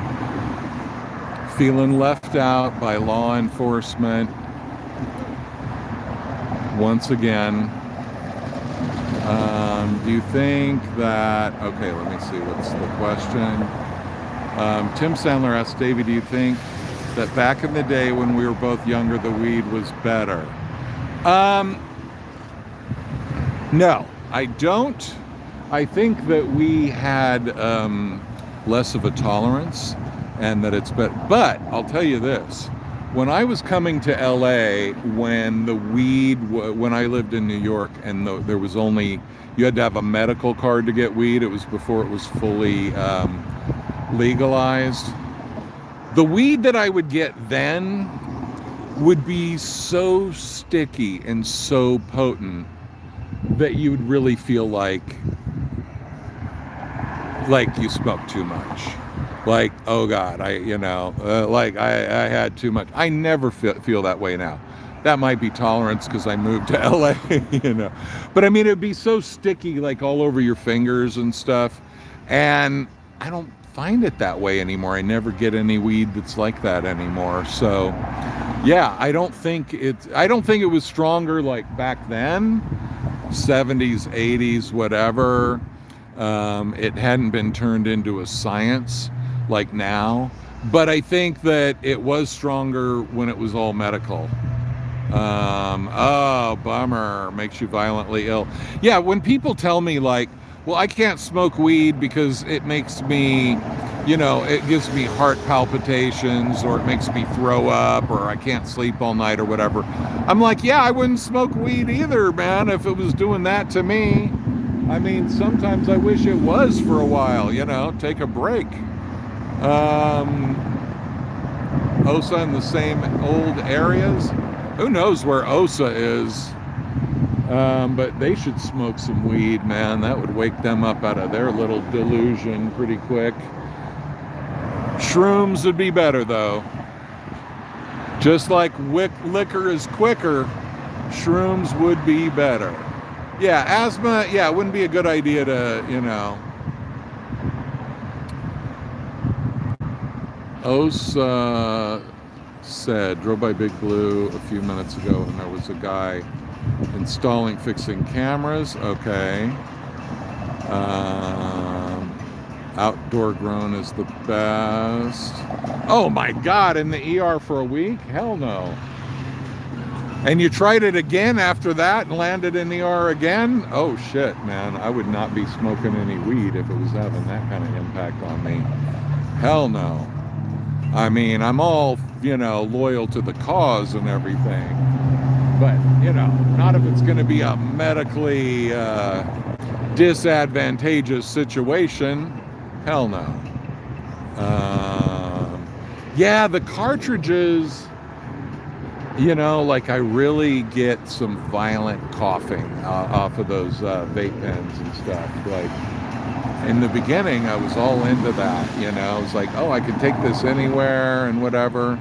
S1: feeling left out by law enforcement once again. Do you think that, okay, let me see, what's the question? Tim Sandler asked Davey, do you think that back in the day when we were both younger, the weed was better? No, I don't. I think that we had less of a tolerance, and that it's better. But I'll tell you this. When I was coming to LA, when the weed, when I lived in New York, and there was only, you had to have a medical card to get weed. It was before it was fully legalized. The weed that I would get then would be so sticky and so potent that you would really feel like you smoked too much. Like, oh God, I had too much. I never feel that way now. That might be tolerance because I moved to LA, But I mean, it'd be so sticky, like all over your fingers and stuff. And I don't find it that way anymore. I never get any weed that's like that anymore. So yeah, I don't think it was stronger like back then, 70s, 80s, whatever. It hadn't been turned into a science like now, but I think that it was stronger when it was all medical. Oh, bummer, makes you violently ill. Yeah, when people tell me like, well, I can't smoke weed because it makes me, it gives me heart palpitations, or it makes me throw up, or I can't sleep all night or whatever. I'm like, yeah, I wouldn't smoke weed either, man, if it was doing that to me. I mean, sometimes I wish it was for a while, take a break. OSA in the same old areas. Who knows where OSA is? But they should smoke some weed, man. That would wake them up out of their little delusion pretty quick. Shrooms would be better, though. Just like liquor is quicker, shrooms would be better. Yeah, asthma, it wouldn't be a good idea to, OSA said, drove by Big Blue a few minutes ago, and there was a guy fixing cameras. Okay. Outdoor grown is the best. Oh my God, in the ER for a week? Hell no. And you tried it again after that and landed in the ER again? Oh shit, man. I would not be smoking any weed if it was having that kind of impact on me. Hell no. I mean, I'm all, loyal to the cause and everything. But, not if it's going to be a medically disadvantageous situation. Hell no. Yeah, the cartridges, I really get some violent coughing off of those vape pens and stuff. Like, in the beginning, I was all into that, I was like, oh, I can take this anywhere and whatever.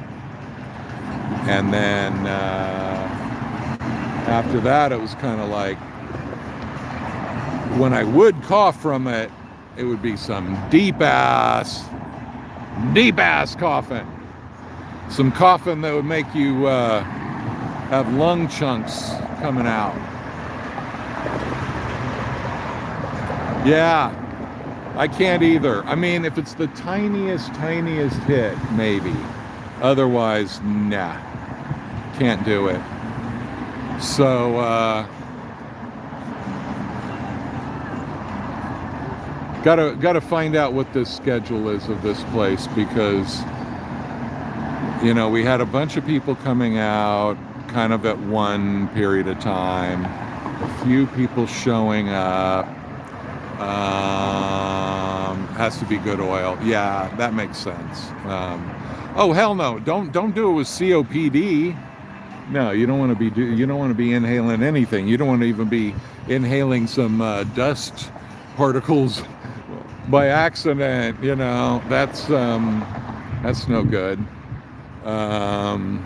S1: And then after that, it was kind of like, when I would cough from it, it would be some deep ass coughing. Some coughing that would make you have lung chunks coming out. Yeah. I can't either. I mean, if it's the tiniest hit, maybe. Otherwise, nah. Can't do it. So, gotta find out what this schedule is of this place, because, we had a bunch of people coming out kind of at one period of time. A few people showing up. Has to be good oil. Yeah, that makes sense. Oh hell no! Don't do it with COPD. No, you don't want to be inhaling anything. You don't want to even be inhaling some dust particles by accident. That's no good. And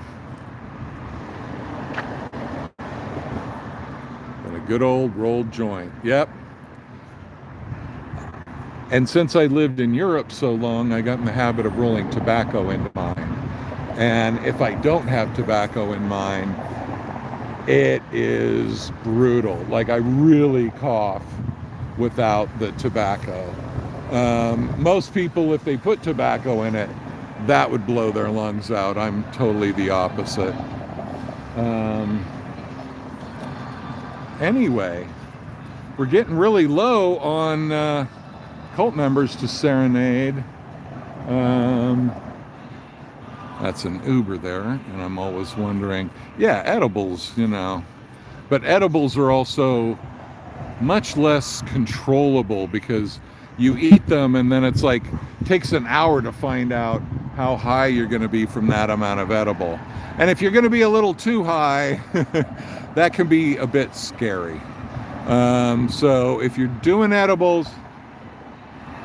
S1: a good old rolled joint. Yep. And since I lived in Europe so long, I got in the habit of rolling tobacco into mine. And if I don't have tobacco in mine, it is brutal. Like, I really cough without the tobacco. Most people, if they put tobacco in it, that would blow their lungs out. I'm totally the opposite. Anyway, we're getting really low on cult members to serenade. That's an Uber there, and I'm always wondering, yeah, edibles, you know. But edibles are also much less controllable because you eat them and then it's like, takes an hour to find out how high you're going to be from that amount of edible. And if you're going to be a little too high, that can be a bit scary. So if you're doing edibles,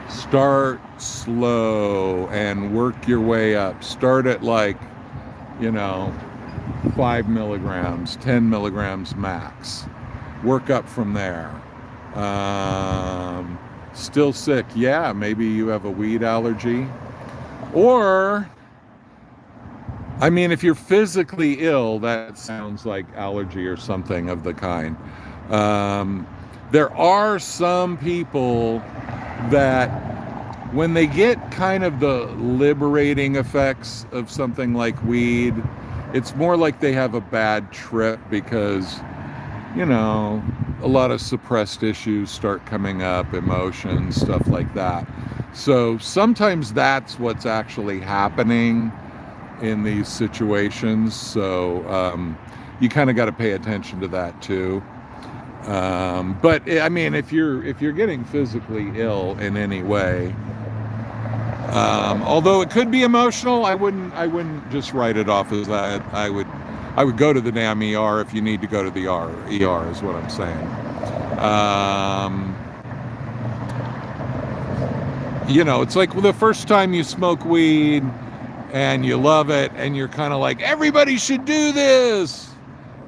S1: start slow and work your way up. Start at like, you know, 5 milligrams, 10 milligrams max. Work up from there. Still sick? Yeah, maybe you have a weed allergy. Or, I mean, if you're physically ill, that sounds like allergy or something of the kind. There are some people that when they get kind of the liberating effects of something like weed, it's more like they have a bad trip because, you know, a lot of suppressed issues start coming up, emotions, stuff like that. So sometimes that's what's actually happening in these situations. So you kind of got to pay attention to that too. But I mean, if you're getting physically ill in any way, although it could be emotional, I wouldn't just write it off as that. I would go to the damn ER if you need to go to the ER is what I'm saying. You know, it's like the first time you smoke weed and you love it and you're kind of like, everybody should do this.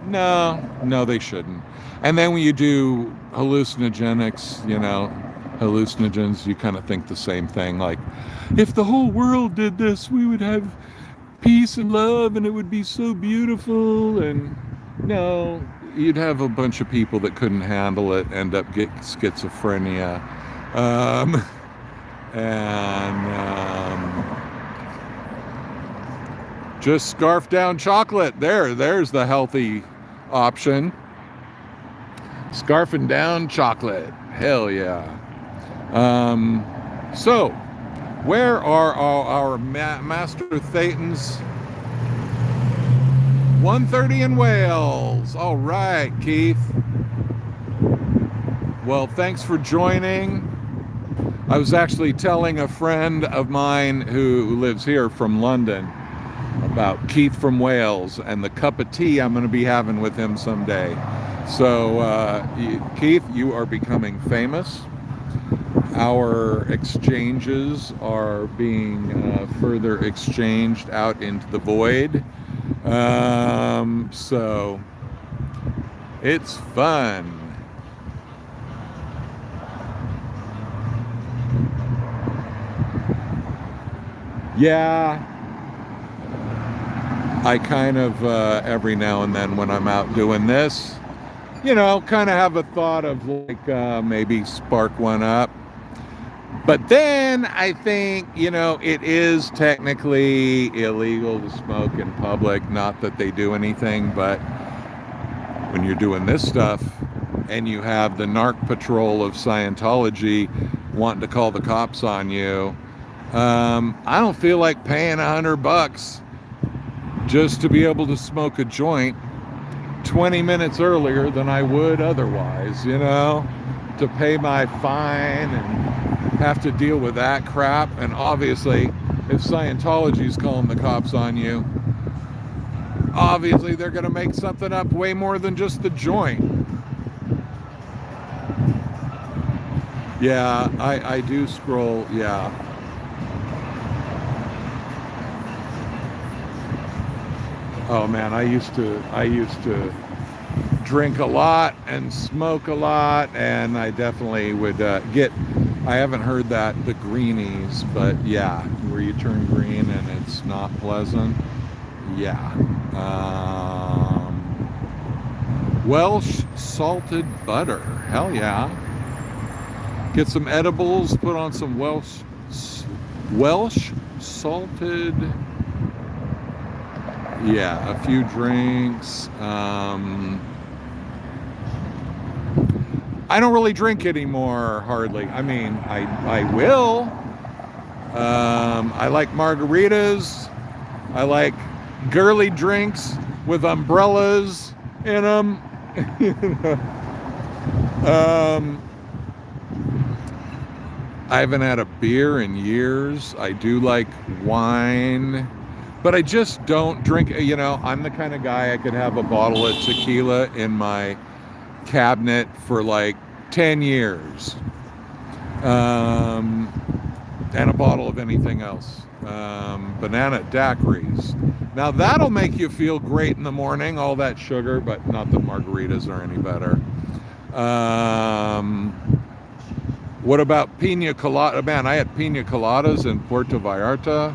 S1: No, they shouldn't. And then when you do hallucinogenics, you know, hallucinogens, you kind of think the same thing. Like, if the whole world did this, we would have peace and love and it would be so beautiful. And no, you'd have a bunch of people that couldn't handle it, end up get schizophrenia. Just scarf down chocolate. There's the healthy option. Scarfing down chocolate. Hell yeah. So, where are our Master Thetans? 1:30 in Wales. All right, Keith. Well, thanks for joining. I was actually telling a friend of mine who lives here from London about Keith from Wales and the cup of tea I'm going to be having with him someday. So, Keith, you are becoming famous. Our exchanges are being further exchanged out into the void. So, it's fun. Yeah, I kind of, every now and then when I'm out doing this, you know, kind of have a thought of like maybe spark one up. But then I think, you know, it is technically illegal to smoke in public. Not that they do anything, but when you're doing this stuff and you have the narc patrol of Scientology wanting to call the cops on you, I don't feel like paying $100 just to be able to smoke a joint 20 minutes earlier than I would otherwise, you know, to pay my fine and have to deal with that crap. And obviously, if Scientology's calling the cops on you, obviously they're going to make something up way more than just the joint. Yeah, I do scroll, yeah. Oh man, I used to drink a lot and smoke a lot, and I definitely would I haven't heard that, the greenies, but yeah, where you turn green and it's not pleasant. Yeah. Welsh salted butter. Hell yeah. Get some edibles, put on some Welsh salted. Yeah, a few drinks. I don't really drink anymore, hardly. I mean, I will. I like margaritas. I like girly drinks with umbrellas in them. I haven't had a beer in years. I do like wine, but I just don't drink. You know, I'm the kind of guy I could have a bottle of tequila in my cabinet for like 10 years. And a bottle of anything else. Banana daiquiris. Now that'll make you feel great in the morning, all that sugar, but not that margaritas are any better. What about pina colada? Man, I had pina coladas in Puerto Vallarta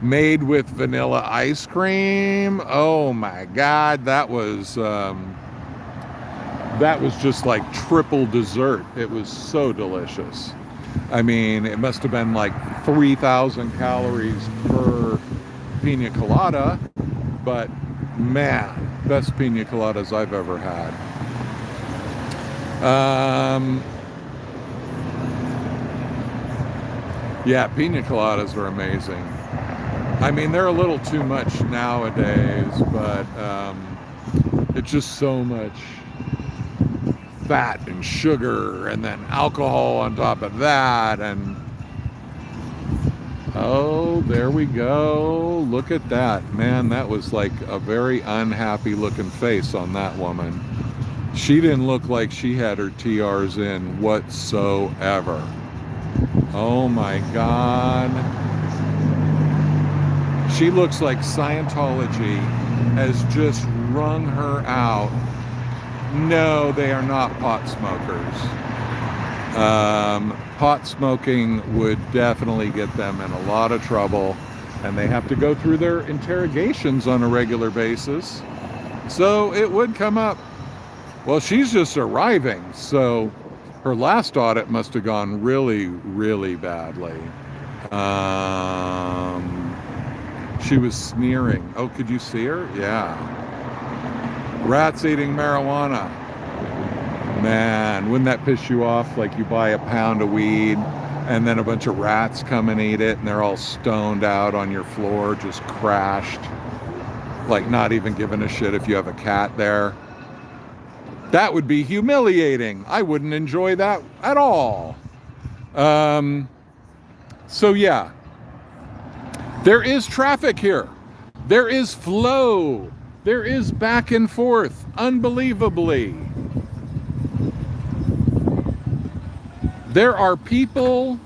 S1: made with vanilla ice cream. Oh my God, that was just like triple dessert. It was so delicious. I mean, it must have been like 3,000 calories per pina colada, but man, best pina coladas I've ever had. Yeah, pina coladas are amazing. I mean, they're a little too much nowadays, but it's just so much fat and sugar and then alcohol on top of that. And oh, there we go. Look at that. Man, that was like a very unhappy looking face on that woman. She didn't look like she had her TRs in whatsoever. Oh my God. She looks like Scientology has just wrung her out. No, they are not pot smokers. Pot smoking would definitely get them in a lot of trouble, and they have to go through their interrogations on a regular basis. So it would come up. Well, she's just arriving, so her last audit must have gone really, really badly. She was sneering. Oh, could you see her? Yeah. Rats eating marijuana. Man, wouldn't that piss you off? Like you buy a pound of weed and then a bunch of rats come and eat it and they're all stoned out on your floor, just crashed. Like not even giving a shit if you have a cat there. That would be humiliating. I wouldn't enjoy that at all. So yeah, there is traffic here. There is flow. There is back and forth, unbelievably. There are people.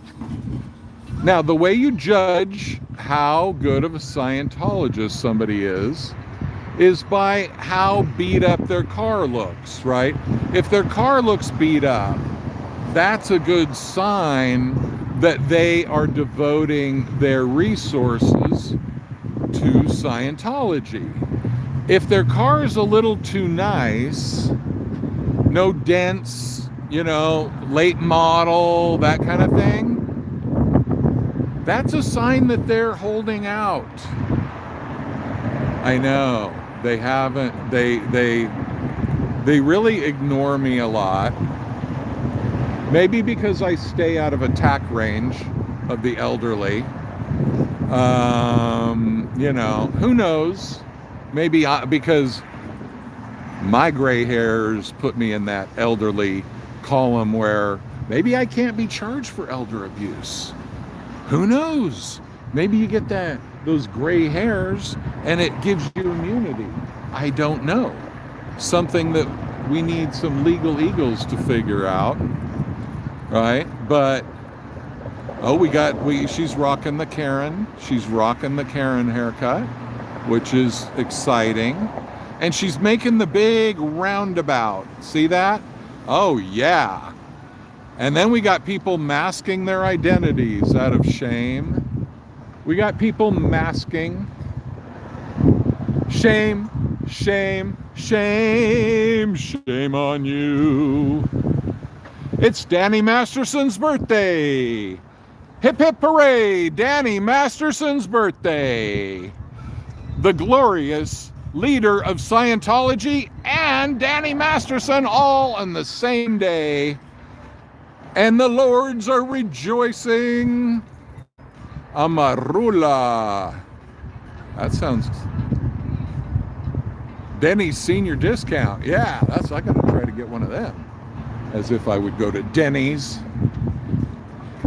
S1: Now, the way you judge how good of a Scientologist somebody is by how beat up their car looks, right? If their car looks beat up, that's a good sign that they are devoting their resources to Scientology. If their car is a little too nice, no dents, you know, late model, that kind of thing, that's a sign that they're holding out. I know, they haven't, they really ignore me a lot. Maybe because I stay out of attack range of the elderly. You know, who knows? Maybe because my gray hairs put me in that elderly column where maybe I can't be charged for elder abuse. Who knows? Maybe you get those gray hairs and it gives you immunity. I don't know. Something that we need some legal eagles to figure out, right? But she's rocking the Karen. She's rocking the Karen haircut, which is exciting. And she's making the big roundabout. See that? Oh, yeah. And then we got people masking their identities out of shame. We got people masking. Shame, shame, shame, shame on you. It's Danny Masterson's birthday. Hip hip hooray, Danny Masterson's birthday. The glorious leader of Scientology and Danny Masterson all on the same day. and the lords are rejoicing. Amarula. That sounds... Denny's senior discount. Yeah, I gotta try to get one of them. As if I would go to Denny's.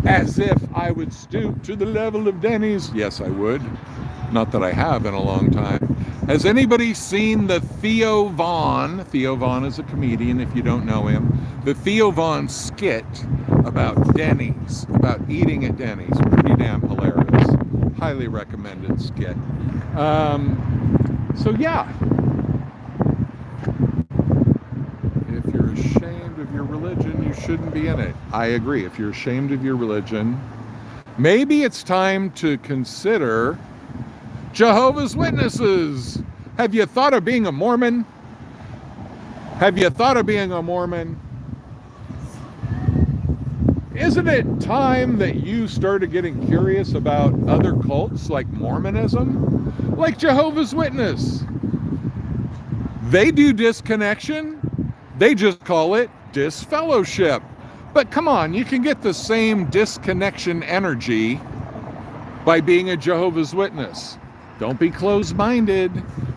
S1: As if I would stoop to the level of Denny's. Yes, I would. Not that I have in a long time. Has anybody seen the Theo Von? Theo Von is a comedian, if you don't know him. The Theo Von skit about Denny's, about eating at Denny's. Pretty damn hilarious. Highly recommended skit. So yeah. If you're ashamed of your religion, you shouldn't be in it. I agree. If you're ashamed of your religion, maybe it's time to consider Jehovah's Witnesses. Have you thought of being a Mormon? Have you thought of being a Mormon? Isn't it time that you started getting curious about other cults like Mormonism? Like Jehovah's Witness. They do disconnection. They just call it disfellowship. But come on, you can get the same disconnection energy by being a Jehovah's Witness. Don't be closed-minded.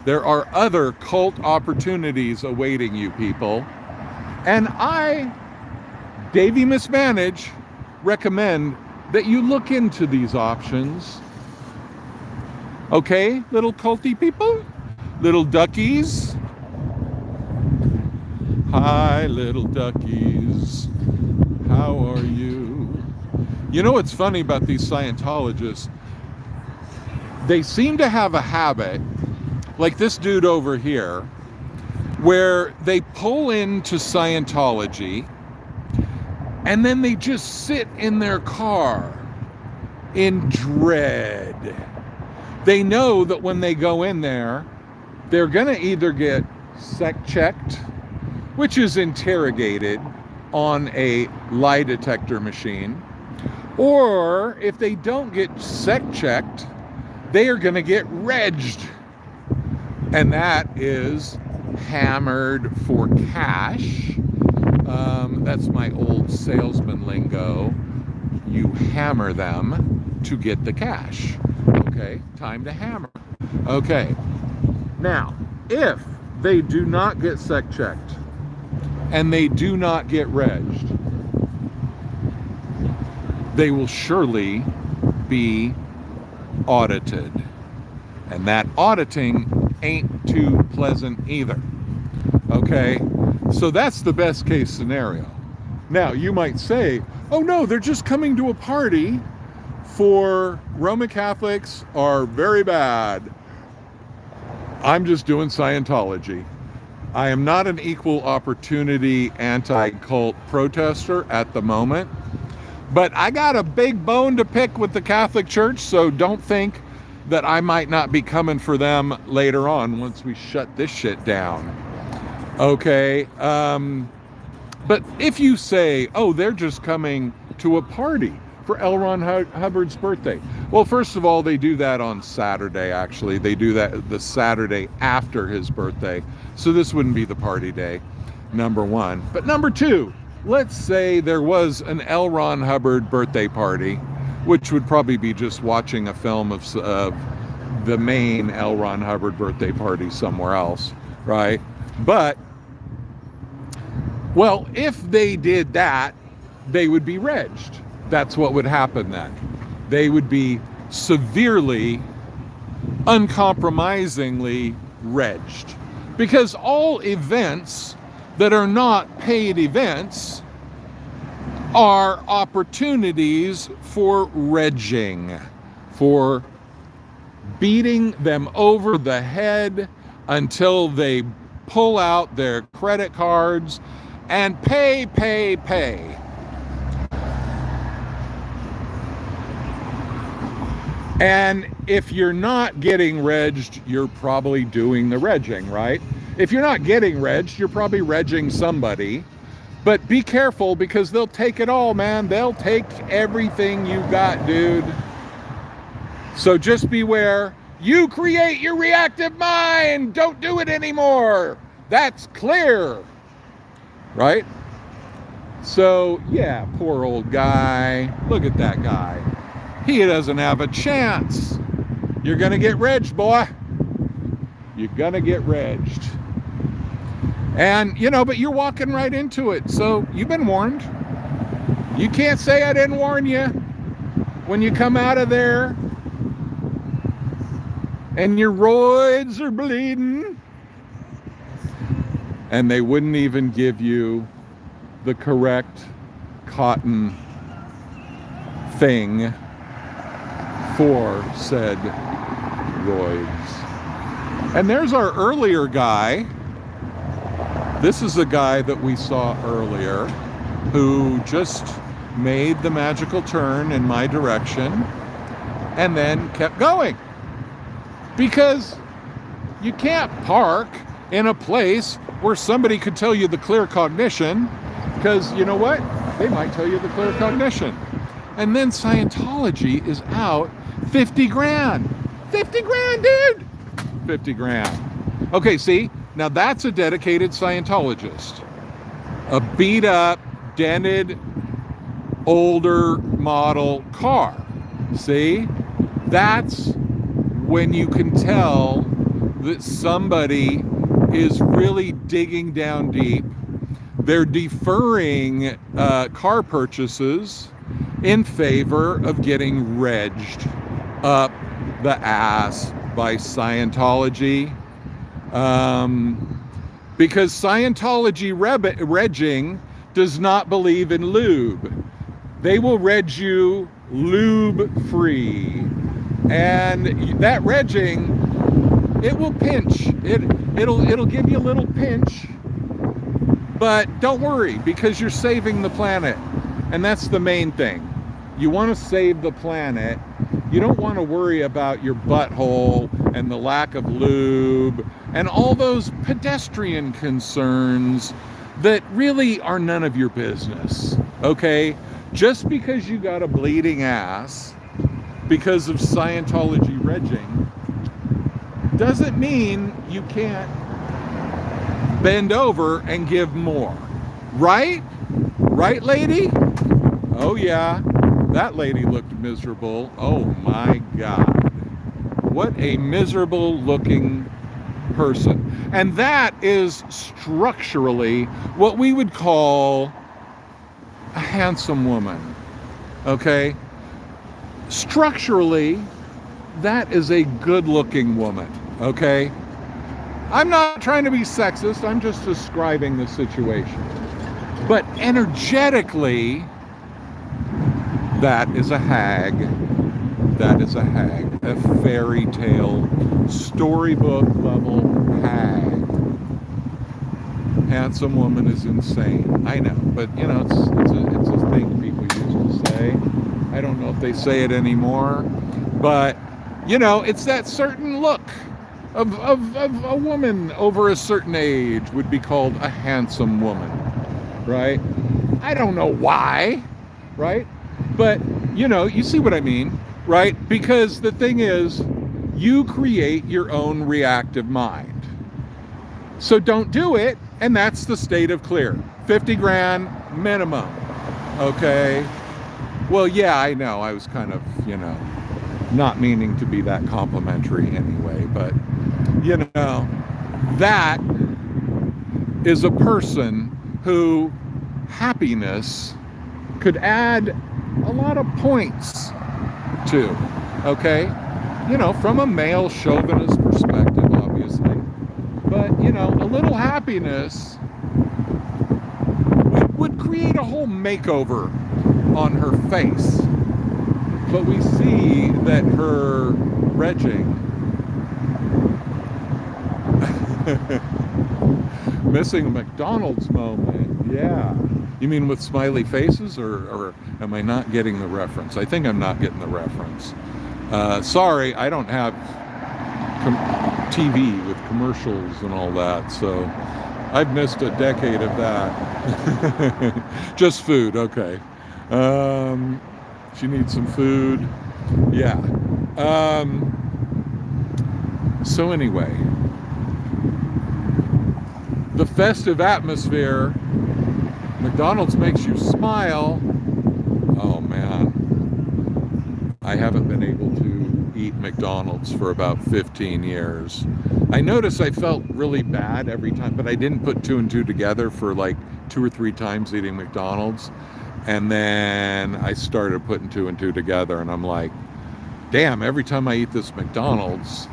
S1: There are other cult opportunities awaiting you, people. And I, Davey Mismanage, recommend that you look into these options. Okay, little culty people? Little duckies? Hi, little duckies. How are you? You know what's funny about these Scientologists? They seem to have a habit, like this dude over here, where they pull into Scientology and then they just sit in their car in dread. They know that when they go in there, they're going to either get sec checked, which is interrogated on a lie detector machine, or if they don't get sec checked, they are going to get regged. And that is hammered for cash. That's my old salesman lingo. You hammer them to get the cash. Okay, time to hammer. Okay, now, if they do not get sec checked and they do not get regged, they will surely be audited. And that auditing ain't too pleasant either. Okay, so that's the best case scenario. Now, you might say, oh no, they're just coming to a party for Roman Catholics are very bad. I'm just doing Scientology. I am not an equal opportunity anti-cult protester at the moment, but I got a big bone to pick with the Catholic Church, so don't think that I might not be coming for them later on once we shut this shit down. Okay, but if you say, oh, they're just coming to a party for L. Ron Hubbard's birthday. Well, first of all, they do that on Saturday, actually. They do that the Saturday after his birthday. So this wouldn't be the party day, number one. But number two, let's say there was an L. Ron Hubbard birthday party, which would probably be just watching a film of the main L. Ron Hubbard birthday party somewhere else, right? But, well, if they did that, they would be regged. That's what would happen then. They would be severely, uncompromisingly regged. Because all events that are not paid events are opportunities for regging, for beating them over the head until they pull out their credit cards and pay. And if you're not getting regged, you're probably doing the regging, right? If you're not getting regged, you're probably regging somebody. But be careful, because they'll take it all, man. They'll take everything you got, dude. So just beware. You create your reactive mind. Don't do it anymore. That's clear. Right? So, yeah, poor old guy. Look at that guy. He doesn't have a chance. You're going to get regged, boy. You're going to get regged. And, but you're walking right into it. So you've been warned. You can't say I didn't warn you when you come out of there and your roids are bleeding. And they wouldn't even give you the correct cotton thing for said roids. And there's our earlier guy. This is a guy that we saw earlier who just made the magical turn in my direction and then kept going. Because you can't park in a place where somebody could tell you the clear cognition, because you know what? They might tell you the clear cognition. And then Scientology is out 50 grand. 50 grand, dude! 50 grand. Okay, see? Now that's a dedicated Scientologist. A beat up, dented, older model car. See? That's when you can tell that somebody is really digging down deep. They're deferring car purchases in favor of getting regged up the ass by Scientology. Because Scientology regging does not believe in lube. They will reg you lube free. And that regging, it will pinch. It'll give you a little pinch. But don't worry, because you're saving the planet. And that's the main thing. You want to save the planet. You don't want to worry about your butthole and the lack of lube and all those pedestrian concerns that really are none of your business, okay? Just because you got a bleeding ass because of Scientology regging doesn't mean you can't bend over and give more, right? Right, lady? Oh, yeah. That lady looked miserable. Oh, my God. What a miserable looking person. And that is structurally what we would call a handsome woman. Okay? Structurally, that is a good looking woman. Okay? I'm not trying to be sexist. I'm just describing the situation. But energetically, that is a hag. That is a hag. A fairy tale, storybook level hag. Handsome woman is insane. I know, but it's a thing people used to say. I don't know if they say it anymore, but it's that certain look of a woman over a certain age would be called a handsome woman, right? I don't know why, right? But, you see what I mean, right? Because the thing is, you create your own reactive mind. So don't do it, and that's the state of clear. 50 grand minimum, okay? Well, yeah, I know. I was kind of, not meaning to be that complimentary anyway, but, that is a person who happiness could add a lot of points to, okay? From a male chauvinist perspective, obviously. But, a little happiness would create a whole makeover on her face. But we see that her regging, missing a McDonald's moment, yeah. You mean with smiley faces, or am I not getting the reference? I think I'm not getting the reference. Sorry, I don't have TV with commercials and all that, so I've missed a decade of that. Just food, okay. She needs some food. Yeah. So anyway, the festive atmosphere McDonald's makes you smile. Oh man, I haven't been able to eat McDonald's for about 15 years. I noticed I felt really bad every time, but I didn't put two and two together for like 2 or 3 times eating McDonald's. And then I started putting two and two together, and I'm like, damn, every time I eat this McDonald's,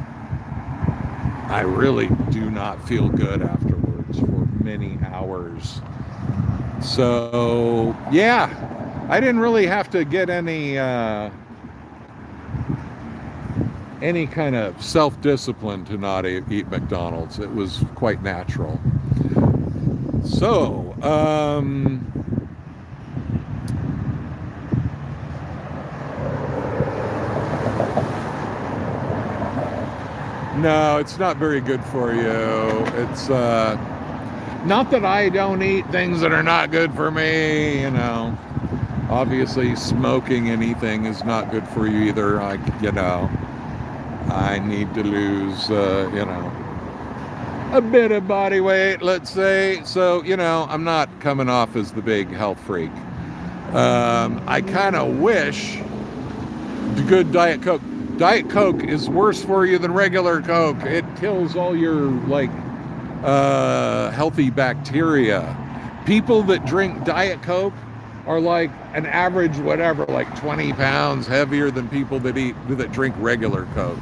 S1: I really do not feel good afterwards for many hours. So, yeah, I didn't really have to get any kind of self-discipline to not eat McDonald's. It was quite natural. So, no, it's not very good for you. It's not that I don't eat things that are not good for me, you know. Obviously, smoking anything is not good for you either. I need to lose, a bit of body weight, let's say. So, I'm not coming off as the big health freak. I kind of wish the good Diet Coke. Diet Coke is worse for you than regular Coke. It kills all your, healthy bacteria. People that drink Diet Coke are like an average, 20 pounds heavier than people that drink regular Coke.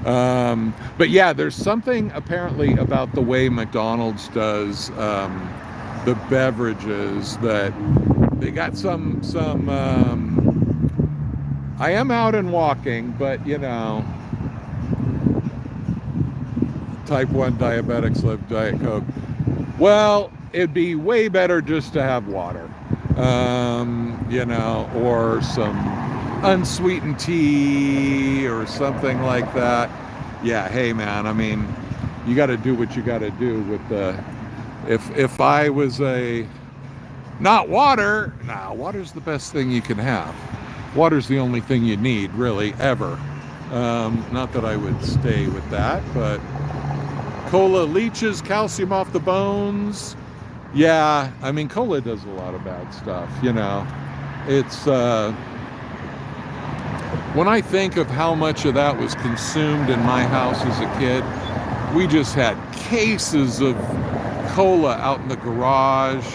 S1: But yeah, there's something apparently about the way McDonald's does the beverages that they got some I am out and walking, but type 1 diabetics love Diet Coke. Well, it'd be way better just to have water, or some unsweetened tea or something like that. Yeah, hey man, I mean, you got to do what you got to do with the. If I was not water, water's the best thing you can have. Water's the only thing you need, really, ever. Not that I would stay with that, but cola leaches calcium off the bones. Yeah, I mean, cola does a lot of bad stuff, It's, when I think of how much of that was consumed in my house as a kid, we just had cases of cola out in the garage.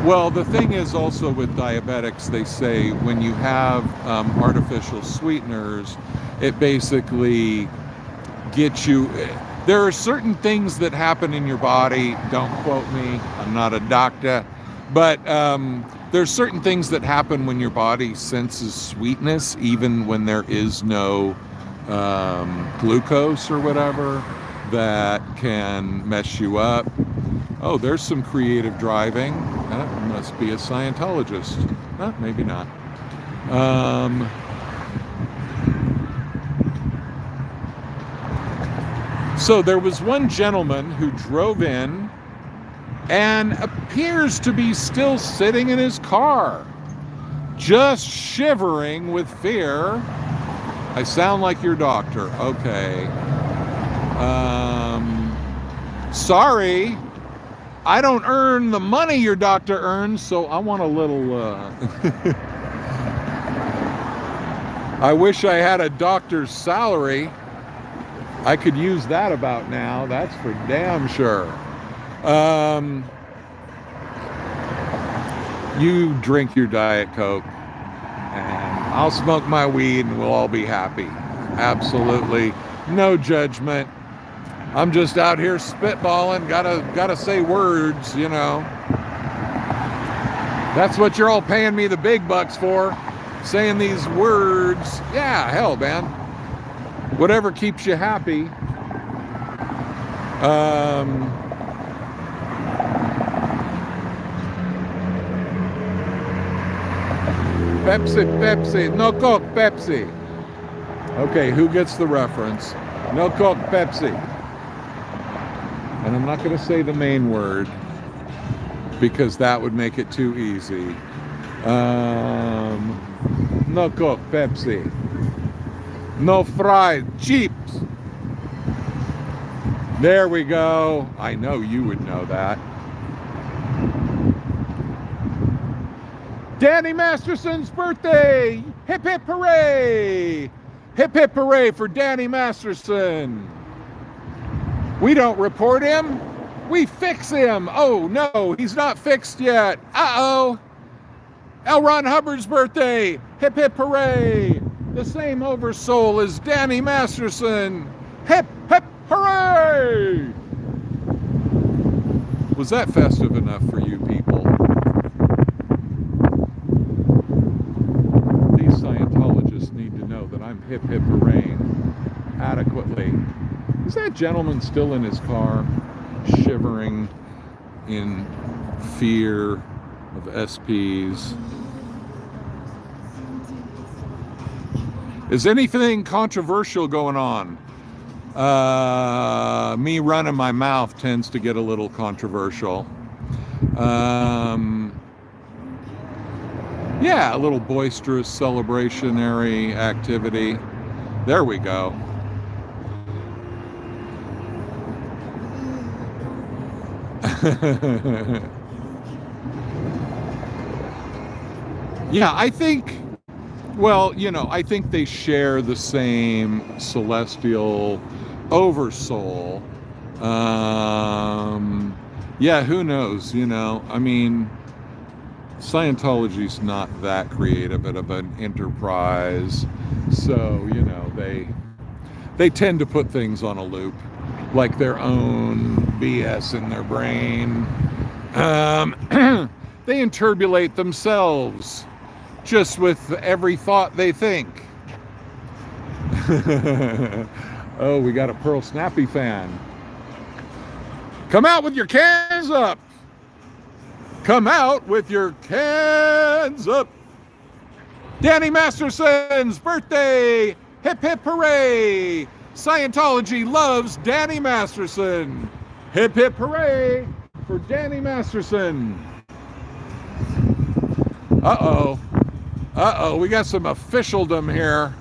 S1: Well, the thing is also with diabetics, they say when you have artificial sweeteners, it basically gets you. There are certain things that happen in your body. Don't quote me. I'm not a doctor. But there's certain things that happen when your body senses sweetness, even when there is no glucose or whatever, that can mess you up. Oh, there's some creative driving. Must be a Scientologist. Maybe not. So there was one gentleman who drove in and appears to be still sitting in his car, just shivering with fear. I sound like your doctor. Okay. Sorry, I don't earn the money your doctor earns, so I want a little, I wish I had a doctor's salary. I could use that about now, that's for damn sure. You drink your Diet Coke, and I'll smoke my weed, and we'll all be happy. Absolutely no judgment. I'm just out here spitballing. Gotta say words, That's what you're all paying me the big bucks for, saying these words. Yeah, hell, man. Whatever keeps you happy. Pepsi, no Coke, Pepsi. Okay, who gets the reference? No Coke, Pepsi. And I'm not going to say the main word because that would make it too easy. No Coke, Pepsi. No fried chips. There we go. I know you would know that. Danny Masterson's birthday! Hip hip hooray! Hip hip hooray for Danny Masterson! We don't report him, we fix him! Oh no, he's not fixed yet! Uh-oh! L. Ron Hubbard's birthday! Hip hip hooray! The same oversoul as Danny Masterson! Hip hip hooray! Was that festive enough for you people? These Scientologists need to know that I'm hip hip hooray adequately. Is that gentleman still in his car, shivering in fear of SPs? Is anything controversial going on? Me running my mouth tends to get a little controversial. Yeah, a little boisterous celebrationary activity. There we go. Yeah, I think, well, you know, I think they share the same celestial oversoul. Yeah, who knows, you know, I mean, Scientology's not that creative of an enterprise, so, you know, they tend to put things on a loop, like their own BS in their brain. They interbulate themselves just with every thought they think. Oh, we got a Pearl Snappy fan. Come out with your cans up. Come out with your cans up. Danny Masterson's birthday. Hip hip hooray. Scientology loves Danny Masterson. Hip hip hooray for Danny Masterson. Uh-oh. Uh-oh, we got some officialdom here.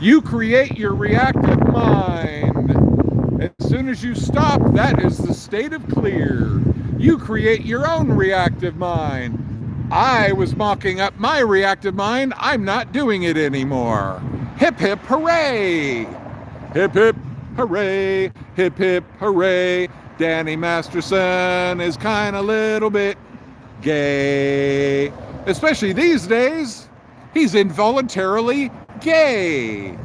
S1: You create your reactive mind. As soon as you stop, that is the state of clear. You create your own reactive mind. I was mocking up my reactive mind. I'm not doing it anymore. Hip hip hooray! Hip hip hooray! Hip hip hooray! Danny Masterson is kind of little bit gay. Especially these days, he's involuntarily gay.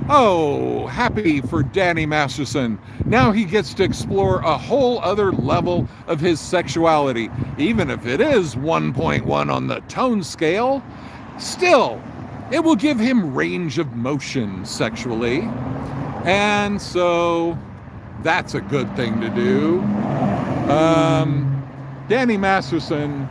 S1: Oh, happy for Danny Masterson. Now he gets to explore a whole other level of his sexuality. Even if it is 1.1 on the tone scale, still, it will give him range of motion sexually. And so that's a good thing to do. Danny Masterson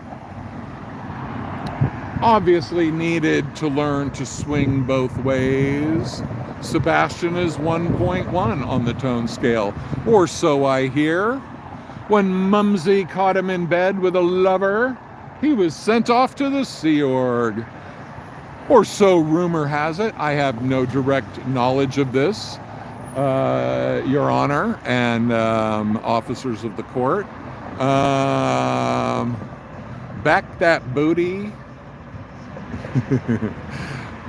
S1: obviously needed to learn to swing both ways. Sebastian is 1.1 on the tone scale, or so I hear. When Mumsy caught him in bed with a lover, he was sent off to the Sea Org. Or so rumor has it. I have no direct knowledge of this, Your Honor, and officers of the court. Back that booty.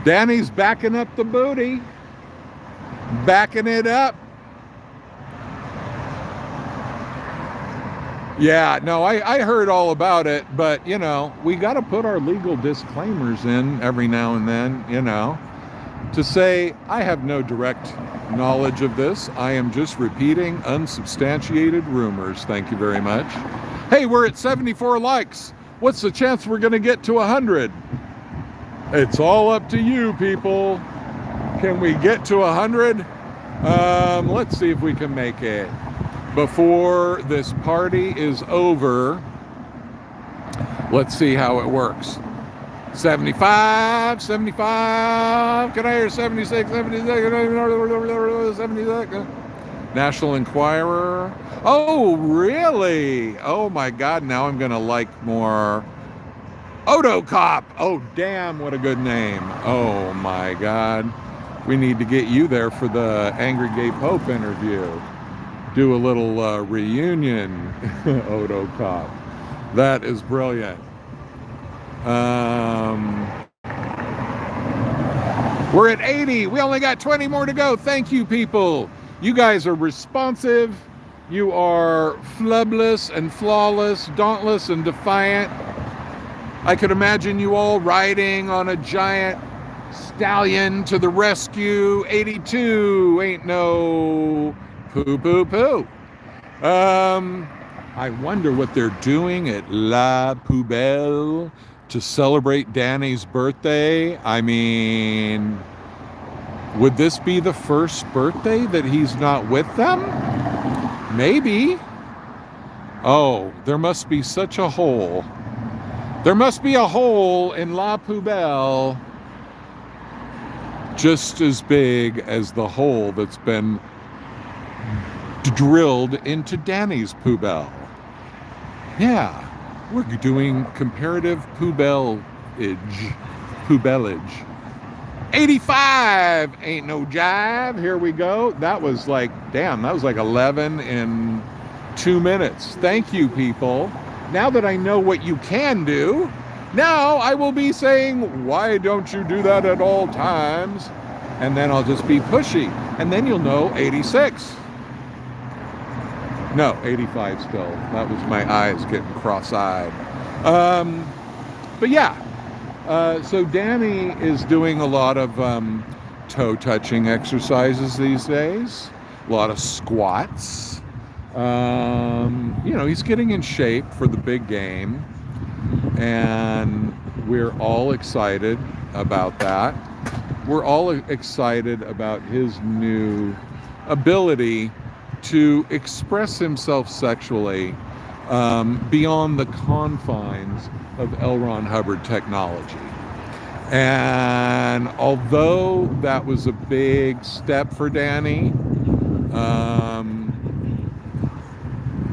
S1: Danny's backing up the booty. Backing it up. Yeah, no, I heard all about it, but, you know, we got to put our legal disclaimers in every now and then, you know, to say, I have no direct knowledge of this. I am just repeating unsubstantiated rumors. Thank you very much. Hey, we're at 74 likes. What's the chance we're going to get to 100? It's all up to you, people. Can we get to 100? Let's see if we can make it before this party is over. Let's see how it works. 75, 75. Can I hear 76, 76, 76? National Enquirer. Oh, really? Oh, my God. Now I'm going to like more. Odo Cop. Oh, damn, what a good name. Oh, my God. We need to get you there for the Angry Gay Pope interview. Do a little reunion, Odo Cop. That is brilliant. We're at 80. We only got 20 more to go. Thank you, people. You guys are responsive. You are flubless and flawless, dauntless and defiant. I could imagine you all riding on a giant stallion to the rescue. 82 ain't no poo poo poo. I wonder what they're doing at La Poubelle to celebrate Danny's birthday. I mean, would this be the first birthday that he's not with them? Maybe. Oh, there must be such a hole. There must be a hole in La Poubelle just as big as the hole that's been drilled into Danny's poubelle. Yeah, we're doing comparative poubellage. 85 ain't no jive. Here we go. That was like, damn, that was like 11 in 2 minutes. Thank you, people. Now that I know what you can do, now I will be saying, why don't you do that at all times? And then I'll just be pushy. And then you'll know 86. No, 85 still. That was my eyes getting cross-eyed. But yeah, so Danny is doing a lot of toe-touching exercises these days. A lot of squats. You know, he's getting in shape for the big game. And we're all excited about that. We're all excited about his new ability to express himself sexually beyond the confines of L. Ron Hubbard technology. And although that was a big step for Danny,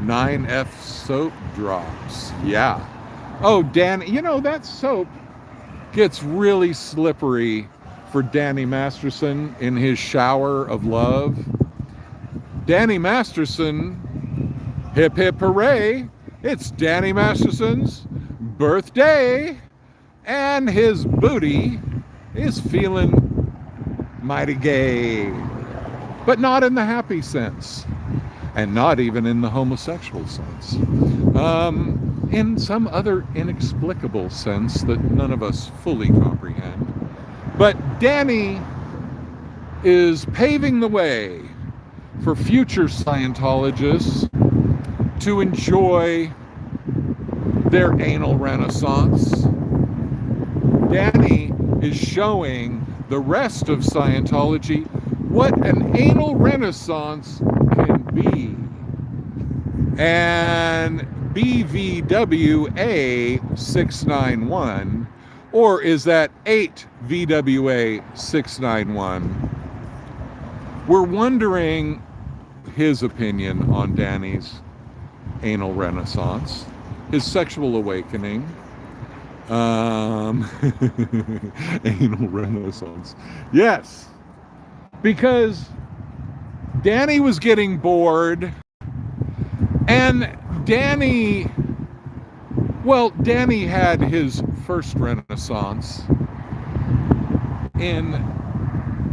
S1: 9F soap drops. Yeah. Oh, Danny, you know, that soap gets really slippery for Danny Masterson in his shower of love. Danny Masterson, hip hip hooray, it's Danny Masterson's birthday, and his booty is feeling mighty gay, but not in the happy sense, and not even in the homosexual sense. In some other inexplicable sense that none of us fully comprehend. But Danny is paving the way for future Scientologists to enjoy their anal renaissance. Danny is showing the rest of Scientology what an anal renaissance can be. And BVWA 691, or is that 8VWA 691? We're wondering his opinion on Danny's anal renaissance, his sexual awakening, anal renaissance. Yes, because Danny was getting bored, and Danny had his first renaissance in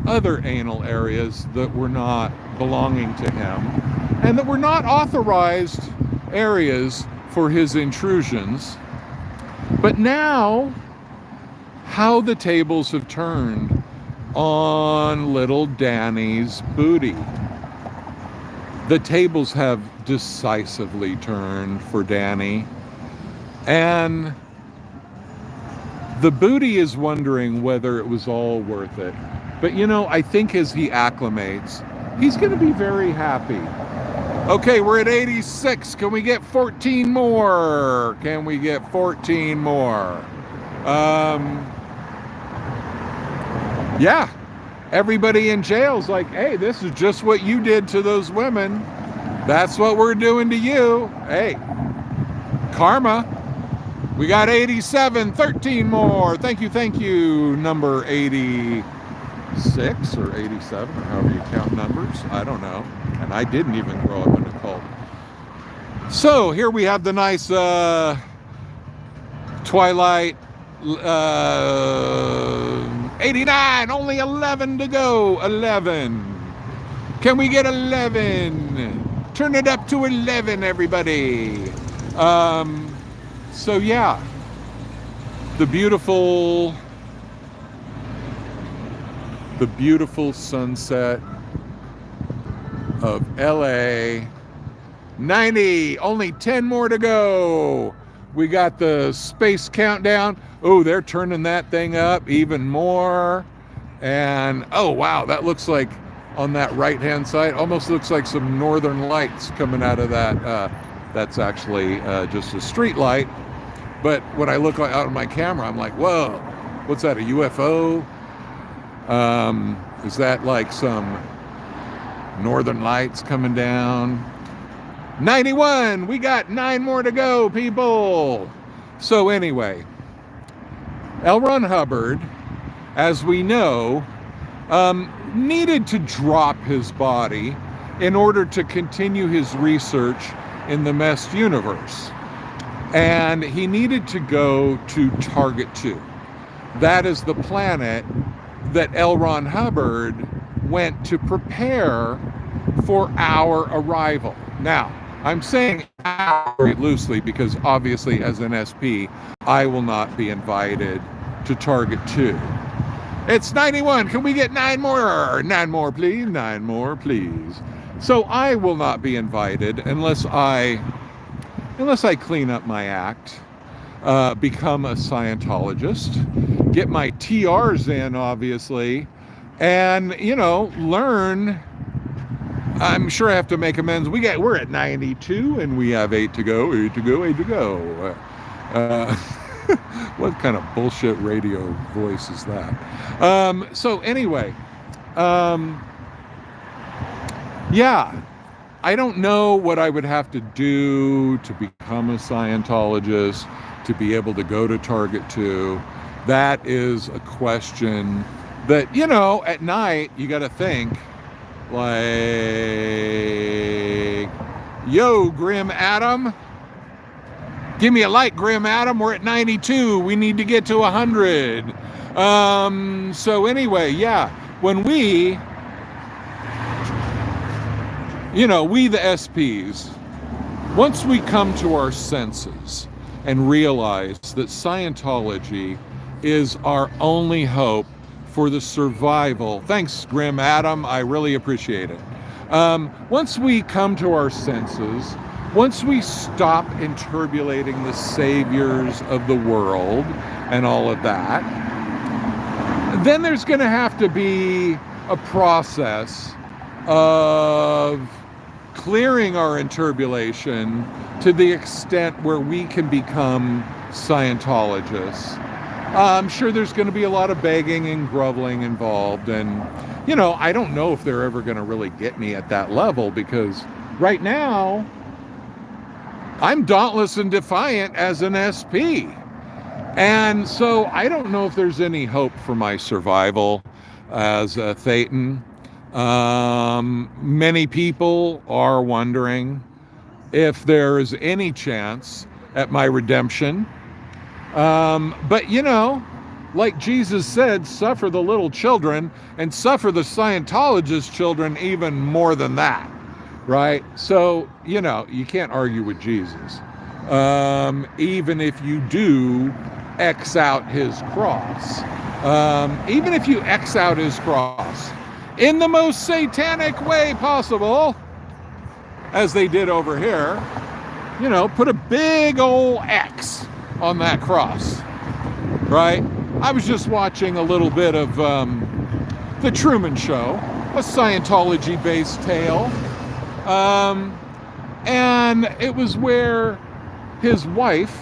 S1: other anal areas that were not belonging to him and that were not authorized areas for his intrusions. But now, how the tables have turned on little Danny's booty. The tables have decisively turned for Danny. And the booty is wondering whether it was all worth it. But you know, I think as he acclimates, he's going to be very happy. Okay, we're at 86. Can we get 14 more? Can we get 14 more? Yeah. Everybody in jail's like, hey, this is just what you did to those women. That's what we're doing to you. Hey, karma. We got 87, 13 more. Thank you, number 80. 86 or 87, or however you count numbers. I don't know. And I didn't even grow up in a cult. So here we have the nice Twilight 89, only 11 to go. 11. Can we get 11? Turn it up to 11, everybody. So yeah, the beautiful sunset of LA. 90, only 10 more to go. We got the space countdown. Oh, they're turning that thing up even more. And oh wow, that looks like on that right hand side, almost looks like some northern lights coming out of that. That's actually just a street light. But when I look out on my camera, I'm like, whoa, what's that, a UFO? Is that like some northern lights coming down? 91, we got 9 more to go, people. So anyway, L. Ron Hubbard, as we know, needed to drop his body in order to continue his research in the messed universe. And he needed to go to Target 2. That is the planet that L. Ron Hubbard went to prepare for our arrival. Now, I'm saying very loosely because obviously as an SP, I will not be invited to Target 2. It's 91. Can we get 9 more? 9 more, please. 9 more, please. So I will not be invited unless I clean up my act, become a Scientologist, get my TRs in, obviously, and, learn. I'm sure I have to make amends. We're at 92 and we have 8 to go. What kind of bullshit radio voice is that? So anyway, yeah, I don't know what I would have to do to become a Scientologist, to be able to go to Target 2. That is a question that, at night you got to think, like, yo, Grim Adam, give me a light, Grim Adam. We're at 92. We need to get to 100. So anyway, yeah, when we the SPs, once we come to our senses and realize that Scientology is our only hope for the survival. Thanks, Grim Adam. I really appreciate it. Once we come to our senses, once we stop interpolating the saviors of the world and all of that, then there's going to have to be a process of clearing our interpolation to the extent where we can become Scientologists. I'm sure there's going to be a lot of begging and groveling involved, and I don't know if they're ever going to really get me at that level, because right now I'm dauntless and defiant as an SP, and so I don't know if there's any hope for my survival as a Thetan. Many people are wondering if there is any chance at my redemption. But like Jesus said, suffer the little children, and suffer the Scientologist children even more than that, right? So, you can't argue with Jesus. Even if you do X out his cross, even if you X out his cross in the most satanic way possible, as they did over here, put a big old X on that cross, right? I was just watching a little bit of The Truman Show, a Scientology-based tale, and it was where his wife,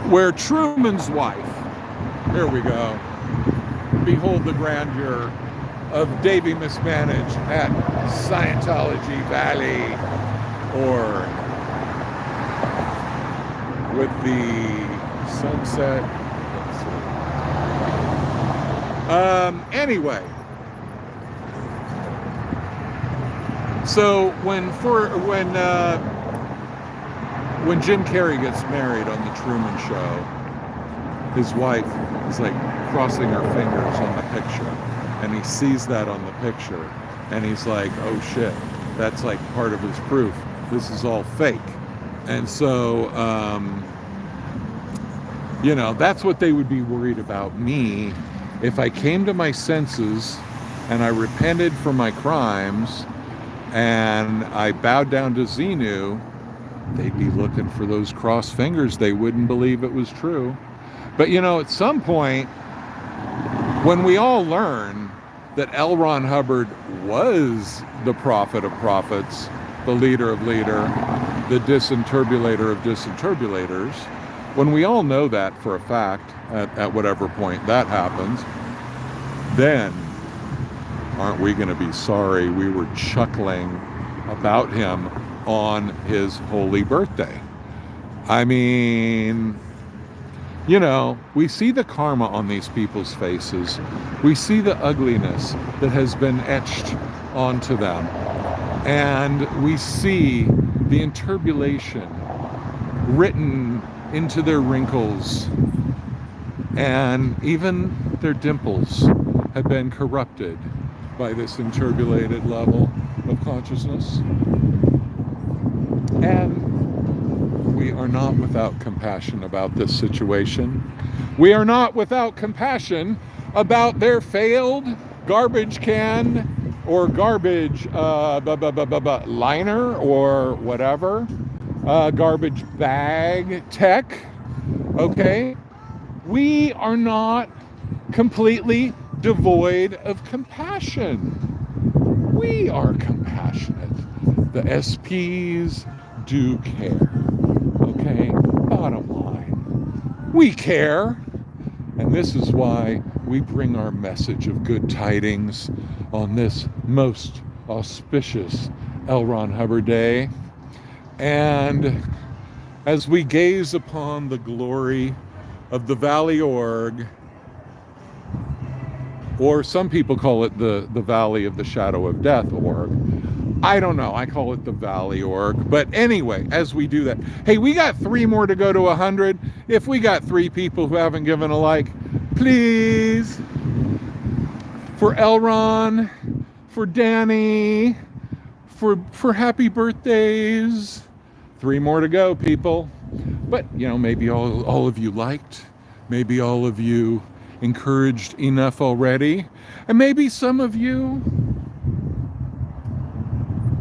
S1: where Truman's wife, here we go, behold the grandeur of Davy Mismanaged at Scientology Valley, or with the Sunset. Anyway, so when Jim Carrey gets married on the Truman Show, his wife is like crossing her fingers on the picture, and he sees that on the picture, and he's like, oh shit, that's like part of his proof. This is all fake. And so, that's what they would be worried about me. If I came to my senses and I repented for my crimes and I bowed down to Xenu, they'd be looking for those crossed fingers. They wouldn't believe it was true. But, at some point, when we all learn that L. Ron Hubbard was the prophet of prophets, the leader of leader, the disinturbulator of disinturbulators, when we all know that for a fact, at whatever point that happens, then aren't we going to be sorry we were chuckling about him on his holy birthday? I mean, we see the karma on these people's faces. We see the ugliness that has been etched onto them. And we see the interbulation written into their wrinkles, and even their dimples have been corrupted by this interbulated level of consciousness. And we are not without compassion about this situation. We are not without compassion about their failed garbage can or garbage liner or whatever, garbage bag tech, okay? We are not completely devoid of compassion. We are compassionate. The SPs do care, okay? Bottom line, we care. And this is why we bring our message of good tidings on this most auspicious L. Ron Hubbard Day. And as we gaze upon the glory of the Valley Org, or some people call it the Valley of the Shadow of Death Org. I don't know. I call it the Valley Org. But anyway, as we do that, hey, we got 3 more to go to 100. If we got 3 people who haven't given a like, please, for Elron, for Danny, for happy birthdays. 3 more to go, people. But, maybe all of you liked. Maybe all of you encouraged enough already. And maybe some of you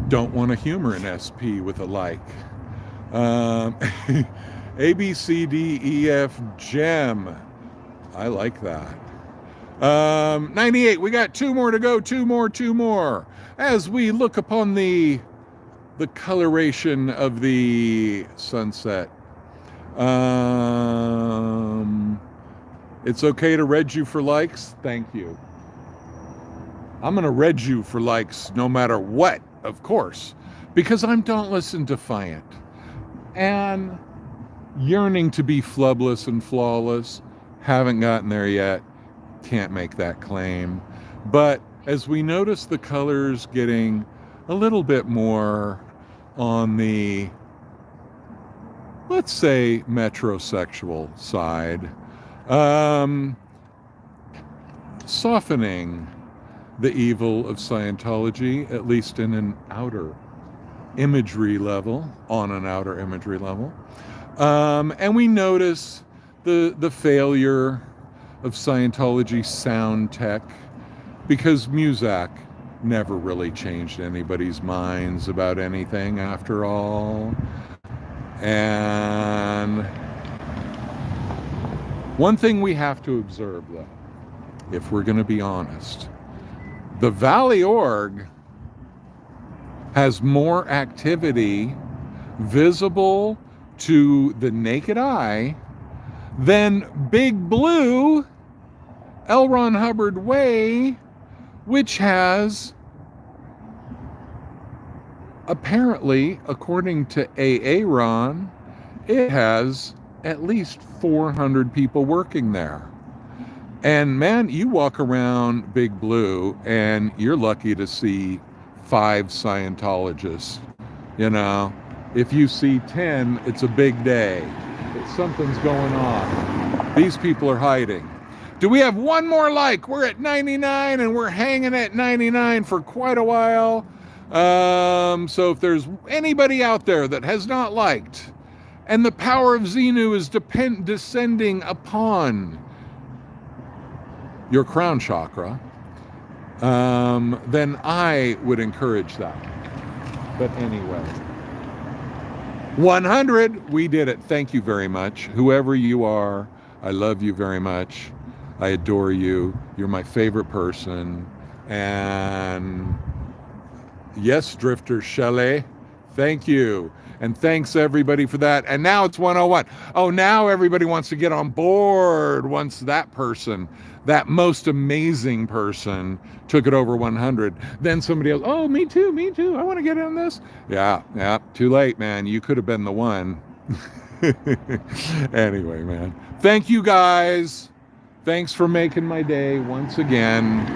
S1: don't want to humor an SP with a like. A, B, C, D, E, F, GEM. I like that. 98, we got 2 more to go, 2 more. As we look upon the coloration of the sunset. It's okay to reg you for likes. Thank you. I'm going to reg you for likes no matter what, of course, because I'm dauntless and defiant and yearning to be flubless and flawless. Haven't gotten there yet. Can't make that claim. But as we notice the colors getting a little bit more on the, let's say, metrosexual side, softening the evil of Scientology, at least in an outer imagery level, on an outer imagery level. And we notice the failure of Scientology sound tech, because Muzak never really changed anybody's minds about anything after all. And one thing we have to observe, though, if we're going to be honest, the Valley Org has more activity visible to the naked eye than Big Blue L. Ron Hubbard Way, which has, apparently, according to AA Ron, it has at least 400 people working there. And man, you walk around Big Blue and you're lucky to see 5 Scientologists. You know, if you see 10, it's a big day. Something's going on. These people are hiding. Do we have one more like? We're at 99 and we're hanging at 99 for quite a while. So if there's anybody out there that has not liked, and the power of Xenu is descending upon your crown chakra, then I would encourage that. But anyway, 100, we did it. Thank you very much. Whoever you are, I love you very much. I adore you. You're my favorite person. And yes, Drifter Chalet, thank you. And thanks everybody for that. And now it's 101. Oh, now everybody wants to get on board once that person, that most amazing person, took it over 100. Then somebody else, oh, me too. I want to get on this. Yeah, too late, man. You could have been the one. Anyway, man. Thank you guys. Thanks for making my day once again.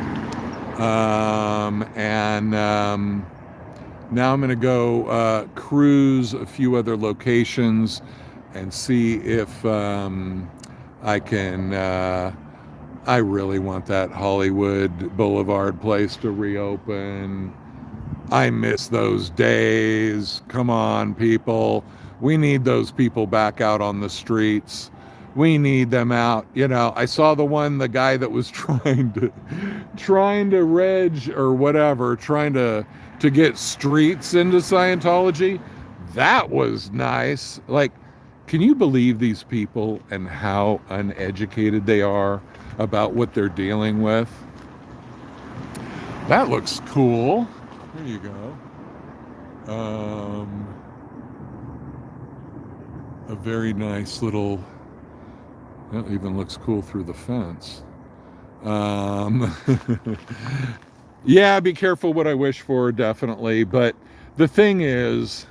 S1: Now I'm going to go cruise a few other locations and see if I can. I really want that Hollywood Boulevard place to reopen. I miss those days. Come on, people. We need those people back out on the streets. We need them out. You know, I saw the guy that was trying to reg or whatever, trying to get streets into Scientology. That was nice. Like, can you believe these people and how uneducated they are about what they're dealing with? That looks cool. There you go. A very nice little, that even looks cool through the fence. Yeah, be careful what I wish for, definitely. But the thing is,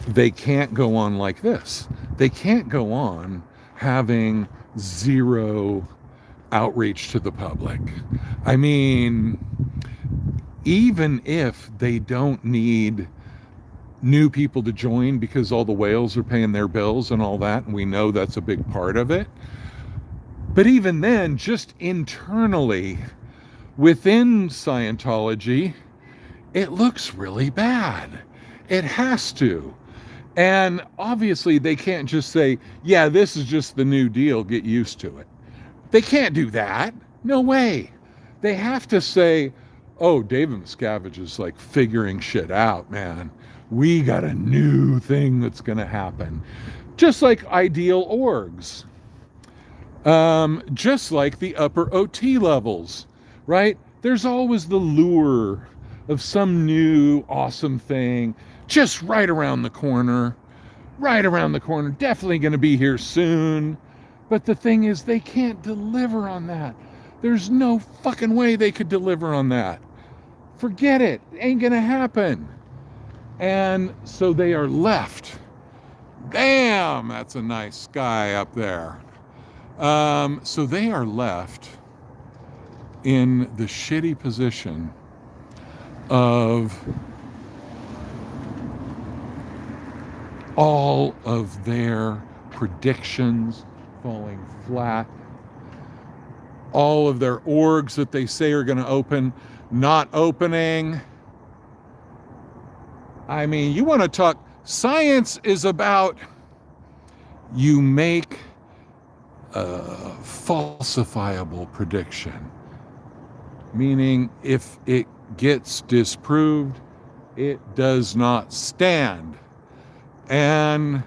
S1: they can't go on like this. They can't go on having zero outreach to the public. I mean, even if they don't need new people to join because all the whales are paying their bills and all that, and we know that's a big part of it. But even then, just internally, within Scientology, it looks really bad. It has to. And obviously they can't just say, yeah, this is just the new deal, get used to it. They can't do that. No way. They have to say, oh, David Miscavige is like figuring shit out, man. We got a new thing that's going to happen. Just like ideal orgs. Just like the upper OT levels, right? There's always the lure of some new awesome thing just right around the corner. Definitely going to be here soon. But the thing is, they can't deliver on that. There's no fucking way they could deliver on that. Forget it. Ain't going to happen. And so they are left. Damn, that's a nice sky up there. So they are left in the shitty position of all of their predictions falling flat, all of their orgs that they say are going to open not opening. I mean, you want to talk, science is about you make a falsifiable prediction, meaning if it gets disproved, it does not stand. And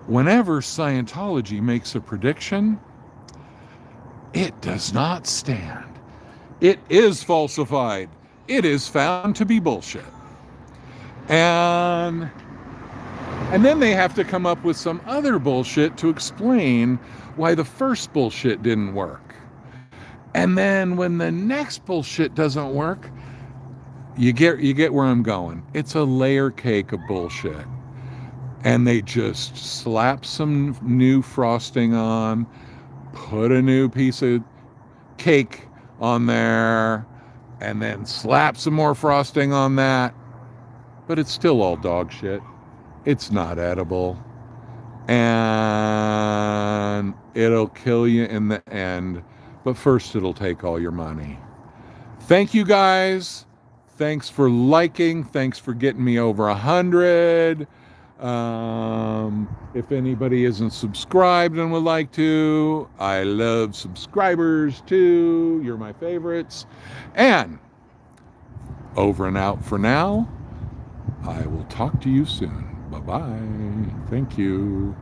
S1: whenever Scientology makes a prediction, it does not stand. It is falsified. It is found to be bullshit. And then they have to come up with some other bullshit to explain why the first bullshit didn't work. And then when the next bullshit doesn't work, you get where I'm going. It's a layer cake of bullshit. and they just slap some new frosting on, put a new piece of cake on there, and then slap some more frosting on that. But it's still all dog shit. It's not edible. And it'll kill you in the end. But first, it'll take all your money. Thank you guys. Thanks for liking. Thanks for getting me over 100. If anybody isn't subscribed and would like to, I love subscribers too. You're my favorites. And over and out for now. I will talk to you soon. Bye-bye. Thank you.